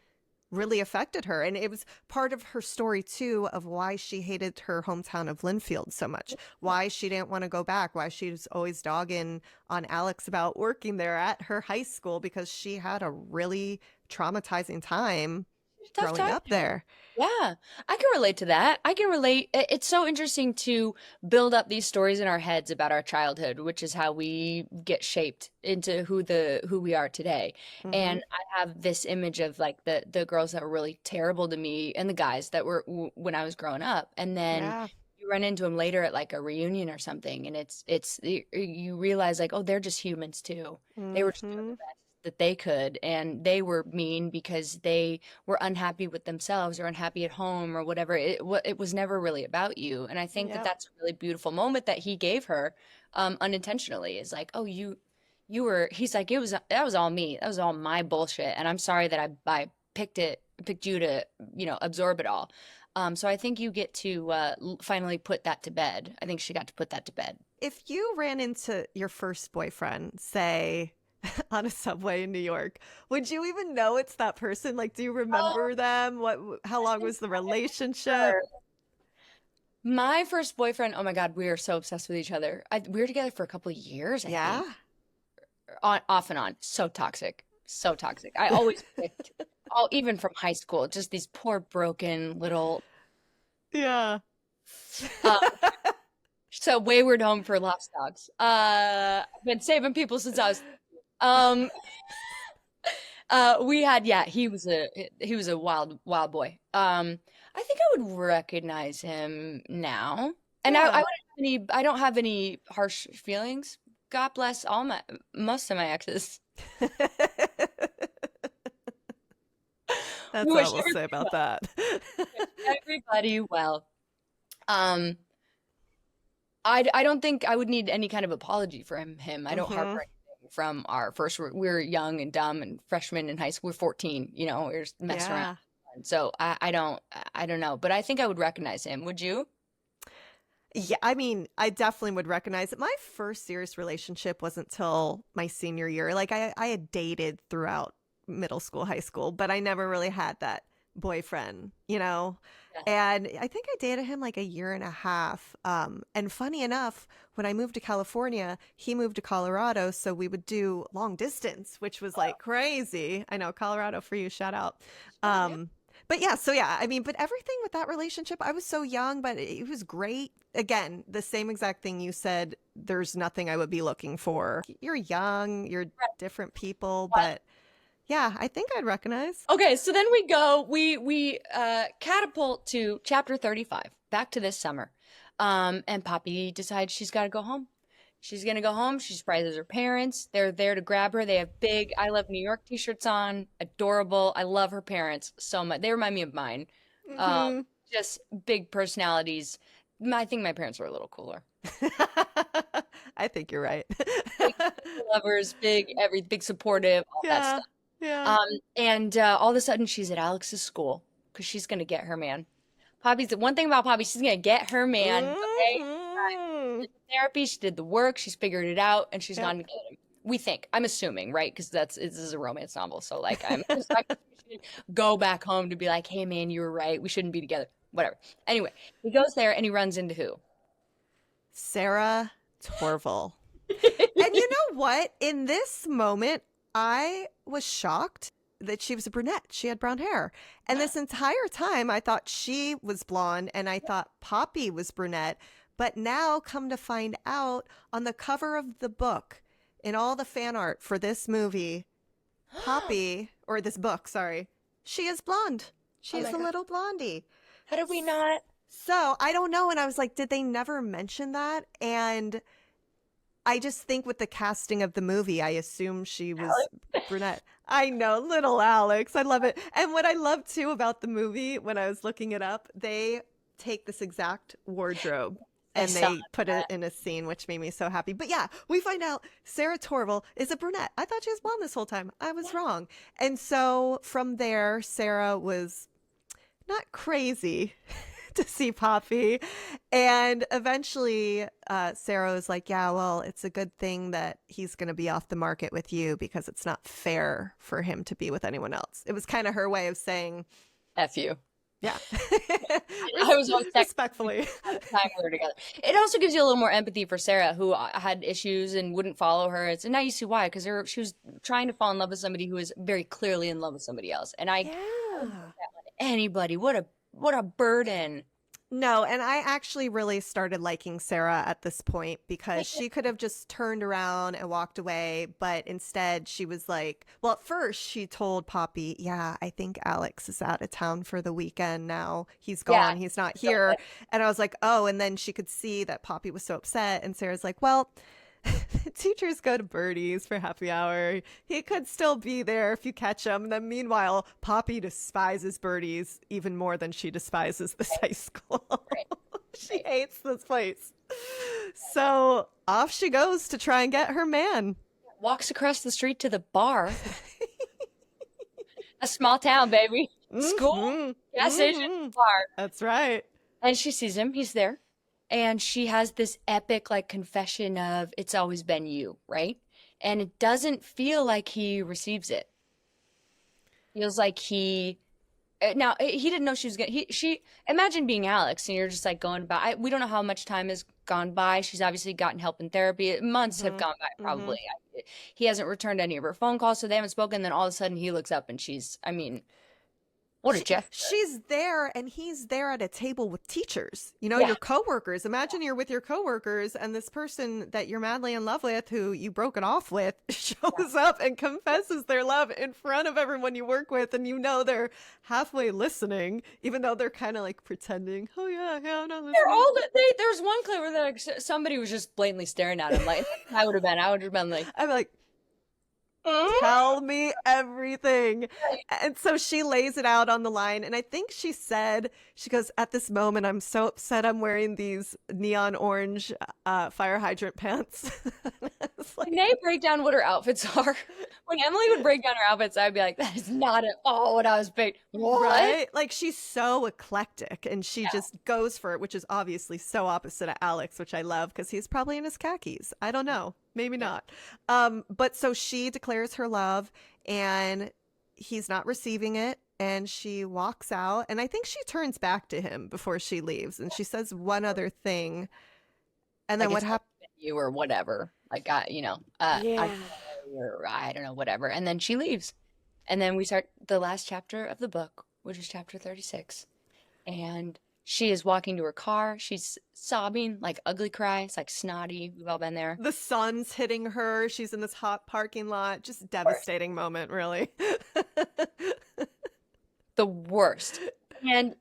really affected her. And it was part of her story, too, of why she hated her hometown of Linfield so much, why she didn't want to go back, why she was always dogging on Alex about working there at her high school because she had a really traumatizing time Tough growing time. up there. Yeah, I can relate to that. I can relate. It's so interesting to build up these stories in our heads about our childhood, which is how we get shaped into who we are today. Hmm. And I have this image of like the girls that were really terrible to me and the guys that were when I was growing up. And then Yeah. you run into them later at like a reunion or something, and it's you realize like, oh, they're just humans too. They were just doing Hmm. the best that they could, and they were mean because they were unhappy with themselves or unhappy at home or whatever. It was never really about you. And I think that Yep. that's a really beautiful moment that he gave her, unintentionally. Is like, oh, you were. He's like, it was that was all me. That was all my bullshit. And I'm sorry that I picked you to absorb it all. So I think you get to finally put that to bed. I think she got to put that to bed. If you ran into your first boyfriend, say, on a subway in New York, would you even know it's that person? Like, do you Oh, remember them? How long was the relationship? my first boyfriend, oh my God, we were so obsessed with each other. We were together for a couple of years, I Yeah. think, on off and on. So toxic, so toxic. I always picked, all even from high school, just these poor broken little, Yeah. uh, so wayward home for lost dogs. I've been saving people since I was, um, we had, yeah, he was a wild boy. I think I would recognize him now, and Yeah. I don't have any harsh feelings. God bless most of my exes. We That's wish all we'll say about that. everybody well. Um, I don't think I would need any kind of apology from him. I don't Hmm. harbor anything from our first. We were young and dumb and freshmen in high school. We're 14. We were just messing around. Yeah. So I don't know, but I think I would recognize him. Would you? Yeah, I mean, I definitely would recognize it. My first serious relationship wasn't till my senior year. Like I had dated throughout middle school, high school, but I never really had that boyfriend. Yeah. And I think I dated him like a year and a half. And funny enough, when I moved to California, he moved to Colorado, so we would do long distance, which was like crazy. I know Colorado for you, shout out. Yeah. But yeah, so yeah, I mean, but everything with that relationship, I was so young, but it was great. Again, the same exact thing you said. There's nothing I would be looking for. You're young, you're different people, but yeah, I think I'd recognize. Okay, so then we catapult to chapter 35, back to this summer. And Poppy decides she's got to go home. She's gonna go home. She surprises her parents. They're there to grab her. They have big "I love New York" t-shirts on. Adorable. I love her parents so much. They remind me of mine. Um, Hmm. just big personalities. I think my parents were a little cooler. I think you're right. Big lovers, big supportive, all that Yeah, stuff. yeah. And all of a sudden, she's at Alex's school because she's gonna get her man. Poppy's one thing about Poppy, she's gonna get her man. Okay, Hmm. did the therapy, she did the work, she's figured it out, and she's gone Yep. to get him. We think. I'm assuming, right? Because this is a romance novel, so like I'm go back home to be like, hey man, you were right. We shouldn't be together. Whatever. Anyway, he goes there and he runs into who? Sarah Torval. And you know what? In this moment, I was shocked that she was a brunette. She had brown hair. And this entire time, I thought she was blonde and I thought Poppy was brunette. But now, come to find out, on the cover of the book, in all the fan art for this movie, Poppy, or this book, sorry, she is blonde. Oh She's my a God. little blondie. How did we not? So I don't know. And I was like, did they never mention that? And I just think with the casting of the movie, I assume she was brunette. I know, little Alex. I love it. And what I love too about the movie, when I was looking it up, they take this exact wardrobe I and saw they put it that. in a scene, which made me so happy. But yeah, we find out Sarah Torval is a brunette. I thought she was blonde this whole time. I was wrong. And so from there, Sarah was not crazy to see Poppy. And eventually, Sarah was like, yeah, well, it's a good thing that he's going to be off the market with you because it's not fair for him to be with anyone else. It was kind of her way of saying, F you. yeah, I was always respectfully. by the time we were together. It also gives you a little more empathy for Sarah, who had issues and wouldn't follow her. And now you see why, because she was trying to fall in love with somebody who was very clearly in love with somebody else. And I Yeah. Anybody. What a burden. No, and I actually really started liking Sarah at this point because she could have just turned around and walked away, but instead she was like, well, at first she told Poppy, yeah, I think Alex is out of town for the weekend now. He's Yeah. gone, he's not here. And I was like, oh, and then she could see that Poppy was so upset, and Sarah's like, well, teachers go to Birdie's for happy hour. He could still be there if you catch him. And then meanwhile, Poppy despises Birdie's even more than she despises this high school. Right. She hates this place. So off she goes to try and get her man. Walks across the street to the bar. A small town, baby. School, gas station, bar. That's right. And she sees him. He's there. And she has this epic like confession of it's always been you, right? And it doesn't feel like he receives it. Feels like he he didn't know she was gonna she imagine being Alex and you're just like going by. We don't know how much time has gone by. She's obviously gotten help in therapy. Months have gone by probably. He hasn't returned any of her phone calls, so they haven't spoken. Then all of a sudden he looks up and she's, I mean, what a gesture. She's there and he's there at a table with teachers, you know, your coworkers. Imagine you're with your coworkers and this person that you're madly in love with, who you broke it off with, shows up and confesses their love in front of everyone you work with. And you know, they're halfway listening, even though they're kind of like pretending, oh yeah, I'm not listening. There's one clip where like somebody was just blatantly staring at him. Like, I would have been like, I'm like, tell me everything. And so she lays it out on the line. And I think she goes, at this moment, I'm so upset I'm wearing these neon orange fire hydrant pants. Like, when they break down what her outfits are, when Emily would break down her outfits, I'd be like, that is not at all what I was paid. What? Right? Like, she's so eclectic and she just goes for it, which is obviously so opposite of Alex, which I love because he's probably in his khakis. I don't know. Maybe not. But so she declares her love and he's not receiving it. And she walks out. And I think she turns back to him before she leaves. And she says one other thing. And then like, what happens? You or whatever. Like, I don't know, whatever. And then she leaves. And then we start the last chapter of the book, which is chapter 36. And she is walking to her car. She's sobbing, like ugly cry. It's like snotty. We've all been there. The sun's hitting her. She's in this hot parking lot. Just devastating moment, really. The worst. And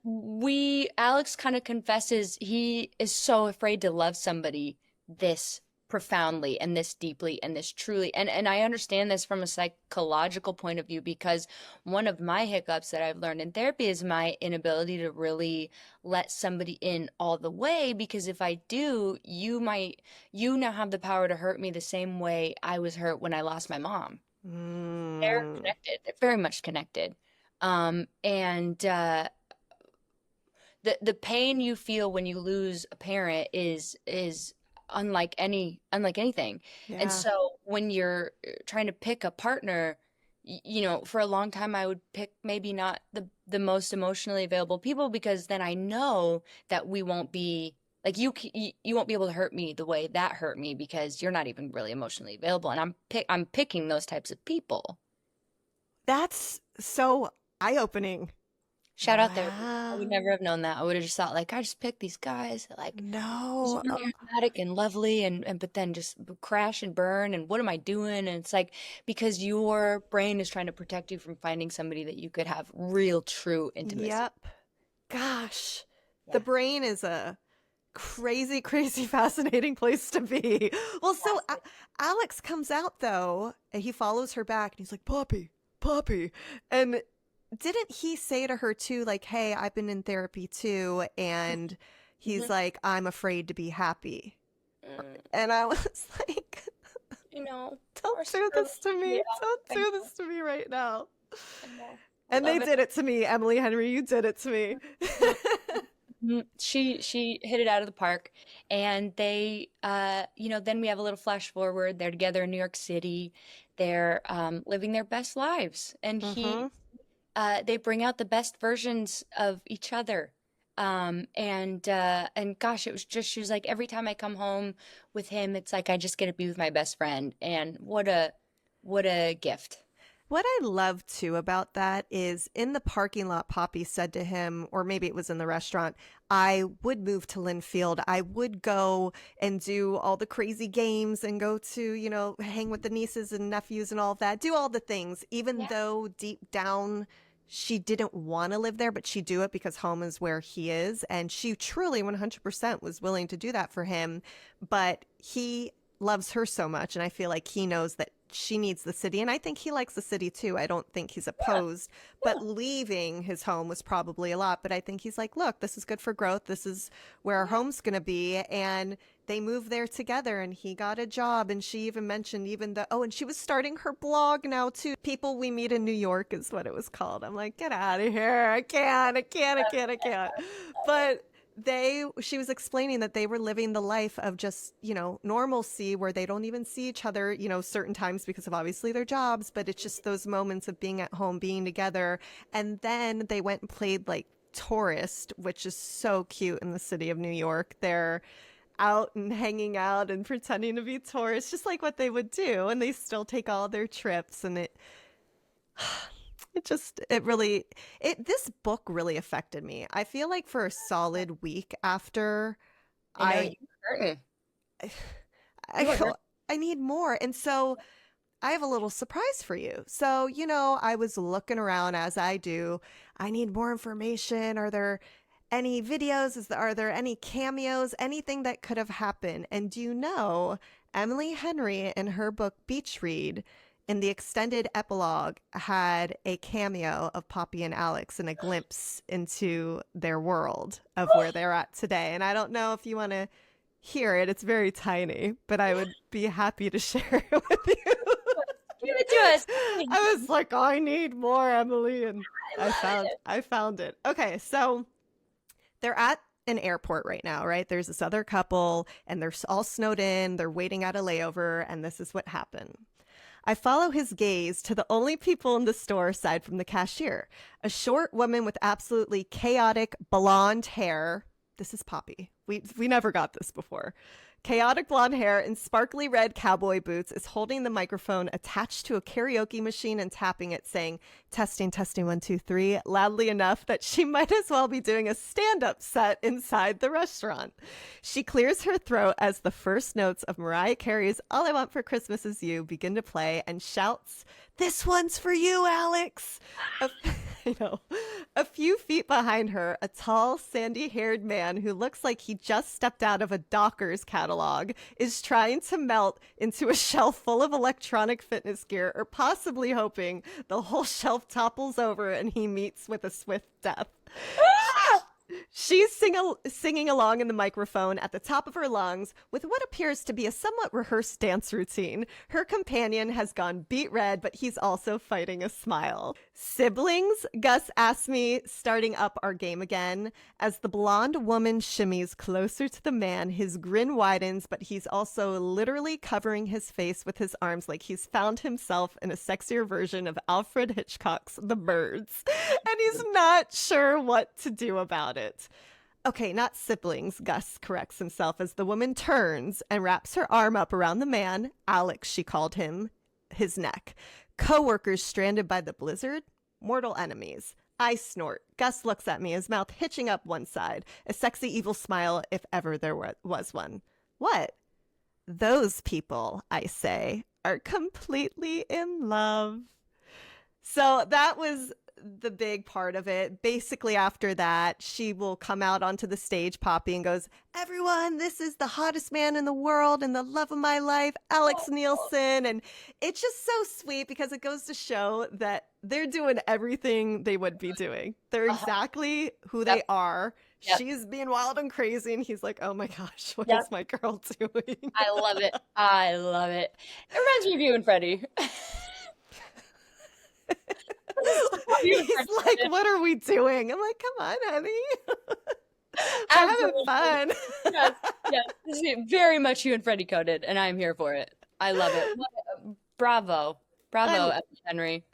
Alex kind of confesses he is so afraid to love somebody this profoundly and this deeply and this truly. And I understand this from a psychological point of view, because one of my hiccups that I've learned in therapy is my inability to really let somebody in all the way, because if I do, you now have the power to hurt me the same way I was hurt when I lost my mom. They're connected. They're very much connected. The pain you feel when you lose a parent is unlike anything. Yeah. And so when you're trying to pick a partner, for a long time I would pick maybe not the most emotionally available people, because then I know that we won't be like, you won't be able to hurt me the way that hurt me, because you're not even really emotionally available. And I'm picking those types of people. That's so eye-opening. Shout out there. I would never have known that. I would have just thought, like, I just picked these guys that, like, no, charismatic and lovely, and but then just crash and burn, and what am I doing? And it's like, because your brain is trying to protect you from finding somebody that you could have real, true intimacy. Yep. Gosh, the brain is a crazy, crazy, fascinating place to be. Well, so Alex comes out, though, and he follows her back, and he's like, Poppy, and didn't he say to her too, like, hey, I've been in therapy too, and he's like, I'm afraid to be happy. And I was like, don't do this to me. Don't do this to me right now. And they did it to me, Emily Henry. You did it to me. She hit it out of the park, and they, then we have a little flash forward. They're together in New York City. They're living their best lives, and they bring out the best versions of each other. And gosh, it was just, she was like, every time I come home with him, it's like I just get to be with my best friend, and what a gift. What I love too about that is in the parking lot, Poppy said to him, or maybe it was in the restaurant, I would move to Linfield. I would go and do all the crazy games and go to, hang with the nieces and nephews and all of that, do all the things, even Yeah. though deep down she didn't want to live there, but she'd do it because home is where he is. And she truly 100% was willing to do that for him. But he loves her so much. And I feel like he knows that she needs the city. And I think he likes the city too. I don't think he's Yeah. opposed, but leaving his home was probably a lot. But I think he's like, look, this is good for growth. This is where our Yeah. home's going to be. And they moved there together and he got a job. And she even mentioned and she was starting her blog now too. People We Meet in New York is what it was called. I'm like, get out of here. I can't, I can't, I can't, I can't. But she was explaining that they were living the life of just, normalcy where they don't even see each other, certain times because of obviously their jobs, but it's just those moments of being at home, being together. And then they went and played like tourist, which is so cute in the city of New York. They're out and hanging out and pretending to be tourists, just like what they would do. And they still take all their trips. And this book really affected me. I feel like for a solid week after I know I, you hurting. I You were go, hurting. I need more. And so I have a little surprise for you. So, I was looking around as I do. I need more information. Are there any videos? Are there any cameos? Anything that could have happened? And do you know Emily Henry in her book Beach Read in the extended epilogue had a cameo of Poppy and Alex and a glimpse into their world of where they're at today. And I don't know if you want to hear it. It's very tiny, but I would be happy to share it with you. Give it to us. I was like, I need more, Emily, and I love it. I found it. Okay, so they're at an airport right now, right? There's this other couple and they're all snowed in, they're waiting at a layover, and this is what happened. I follow his gaze to the only people in the store aside from the cashier, a short woman with absolutely chaotic blonde hair. This is Poppy. We never got this before. Chaotic blonde hair and sparkly red cowboy boots is holding the microphone attached to a karaoke machine and tapping it, saying, testing, testing, 1, 2, 3, loudly enough that she might as well be doing a stand-up set inside the restaurant. She clears her throat as the first notes of Mariah Carey's All I Want for Christmas Is You begin to play and shouts, "This one's for you, Alex." I know. A few feet behind her, a tall, sandy-haired man who looks like he just stepped out of a Dockers catalog is trying to melt into a shelf full of electronic fitness gear, or possibly hoping the whole shelf topples over and he meets with a swift death. She's singing along in the microphone at the top of her lungs with what appears to be a somewhat rehearsed dance routine. Her companion has gone beet red, but he's also fighting a smile. Siblings? Gus asks me, starting up our game again. As the blonde woman shimmies closer to the man, his grin widens, but he's also literally covering his face with his arms like he's found himself in a sexier version of Alfred Hitchcock's The Birds. And he's not sure what to do about it. Okay, not siblings, Gus corrects himself as the woman turns and wraps her arm up around the man, Alex she called him, his neck. Co-workers stranded by the blizzard? Mortal enemies. I snort. Gus looks at me, his mouth hitching up one side, a sexy evil smile if ever there was one. What? Those people, I say, are completely in love. So that was the big part of it. Basically, after that, she will come out onto the stage, Poppy, and goes, "Everyone, this is the hottest man in the world and the love of my life, Alex Nielsen." And it's just so sweet because it goes to show that they're doing everything they would be doing. They're exactly who they are. Yep. She's being wild and crazy, and he's like, "Oh my gosh, what Yep. is my girl doing?" I love it. I love it. It reminds me of you and Freddie. He's like, "What are we doing?" I'm like, "Come on, honey. We're having fun." Yes, yes. This is very much you and Freddie coded, and I'm here for it. I love it. Bravo. Bravo, Emily Henry.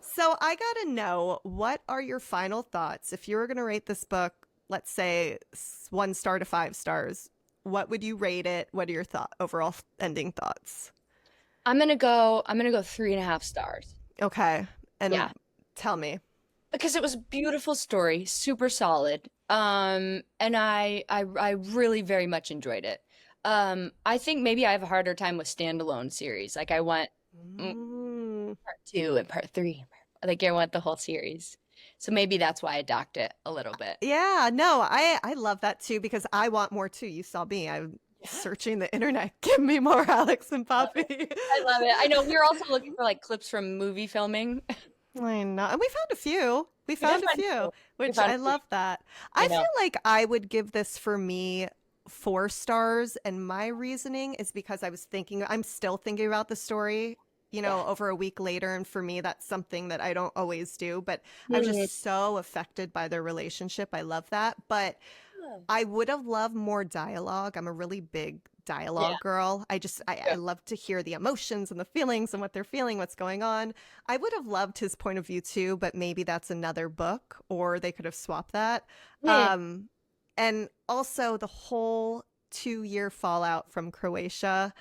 So I gotta know, what are your final thoughts? If you were gonna rate this book, let's say 1 star to 5 stars, what would you rate it? What are your overall ending thoughts? I'm gonna go 3.5 stars. Okay. Yeah, And tell me. because it was a beautiful story, super solid. And I really very much enjoyed it. I think maybe I have a harder time with standalone series. Like I want Mm. part two and part three. Like I want the whole series. So maybe that's why I docked it a little bit. Yeah, no, I love that too because I want more too. You saw me. I'm Yeah. searching the internet. Give me more Alex and Love it. Poppy. I love it. I know we were also looking for like clips from movie filming. I know. And we found a few. We We did found a find a few, few. We which found I a few. love that. I I feel know. like I would give this for me 4 stars. And my reasoning is because I'm still thinking about the story, Yeah. over a week later. And for me, that's something that I don't always do. But I was Mhm. just so affected by their relationship. I love that. But I would have loved more dialogue. I'm a really big Yeah. dialogue girl. I Yeah. love to hear the emotions and the feelings and what they're feeling, what's going on. I would have loved his point of view too, but maybe that's another book or they could have swapped that. Hmm. Um, and also the whole 2 year fallout from Croatia.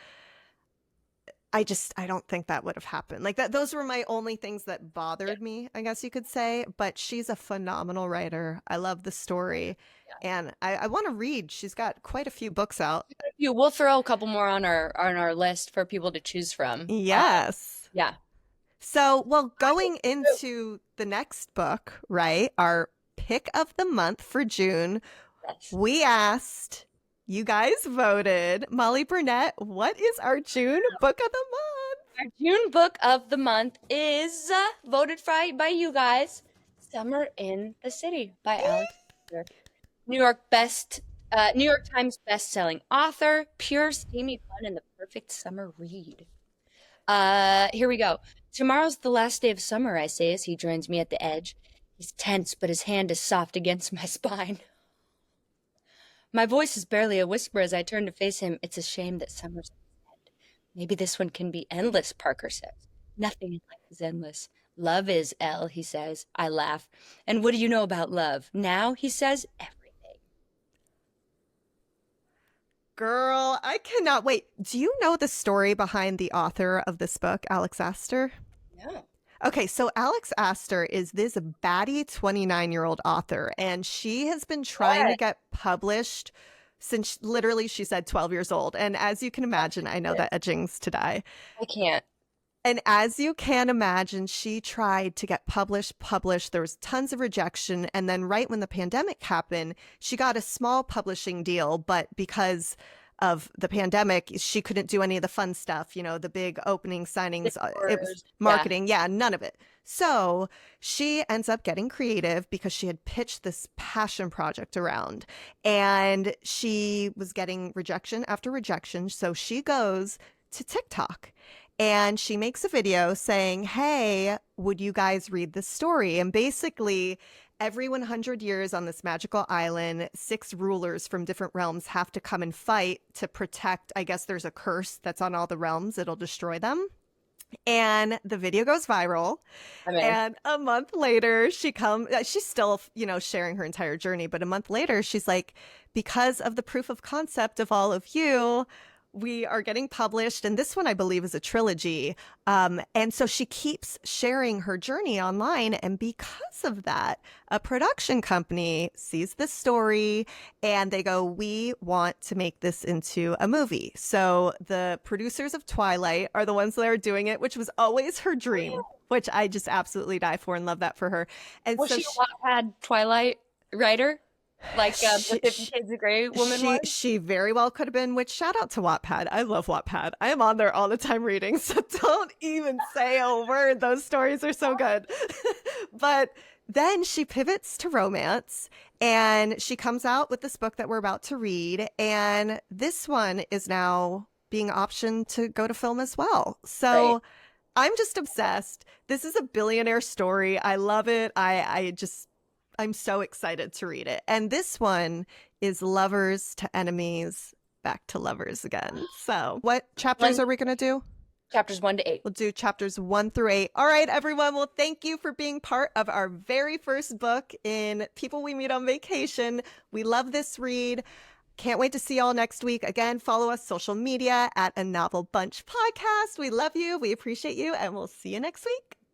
I don't think that would have happened. Like that, those were my only things that Yeah. bothered me, I guess you could say. But she's a phenomenal writer. I love the story. And I want to read. She's got quite a few books out. We'll throw a couple more on our list for people to choose from. Yes. Yeah. So, well, going into the next book, right? Our pick of the month for June, Yes. we asked, you guys voted. Molly Burnett, what is our June book of the month? Our June book of the month is voted by you guys. Summer in the City by Alex. New York Times best-selling author, pure steamy fun and the perfect summer read. Here we go. Tomorrow's the last day of summer, I say as he joins me at the edge. He's tense, but his hand is soft against my spine. My voice is barely a whisper as I turn to face him. It's a shame that summer's end. Maybe this one can be endless, Parker says. Nothing in life is endless. Love is, Elle, he says. I laugh. And what do you know about love? Now, he says, everything. Girl, I cannot wait. Do you know the story behind the author of this book, Alex Astor? No. Okay, so Alex Astor is this batty 29-year-old author, and she has been trying to What? get published since literally she said 12 years old. And as you can imagine, I know that edgings to die. I can't. And as you can imagine, she tried to get published. There was tons of rejection. And then right when the pandemic happened, she got a small publishing deal, but because of the pandemic, she couldn't do any of the fun stuff, the big opening signings. It was Yeah. marketing. Yeah, none of it. So she ends up getting creative because she had pitched this passion project around and she was getting rejection after rejection. So she goes to TikTok and she makes a video saying, hey, would you guys read this story? And basically, every 100 years on this magical island, 6 rulers from different realms have to come and fight to protect. I guess there's a curse that's on all the realms, it'll destroy them. And the video goes viral. I'm in. And a month later, she's still, sharing her entire journey. But a month later, she's like, because of the proof of concept of all of you, we are getting published. And this one, I believe, is a trilogy. And so she keeps sharing her journey online. And because of that, a production company sees this story and they go, we want to make this into a movie. So the producers of Twilight are the ones that are doing it, which was always her dream, which I just absolutely die for and love that for her. And Was so she a Wattpad Twilight writer? Like the 50 Shades of Grey woman was? she very well could have been, which shout out to Wattpad. I love Wattpad. I am on there all the time reading, so don't even say a word. Those stories are so good. But then she pivots to romance and she comes out with this book that we're about to read. And this one is now being optioned to go to film as well. So Right. I'm just obsessed. This is a billionaire story. I love it. I'm so excited to read it. And this one is lovers to enemies, back to lovers again. So, what chapters are we going to do? Chapters 1 to 8. We'll do chapters 1 through 8. All right, everyone. Well, thank you for being part of our very first book in People We Meet on Vacation. We love this read. Can't wait to see y'all next week. Again, follow us social media at A Novel Bunch Podcast. We love you. We appreciate you. And we'll see you next week.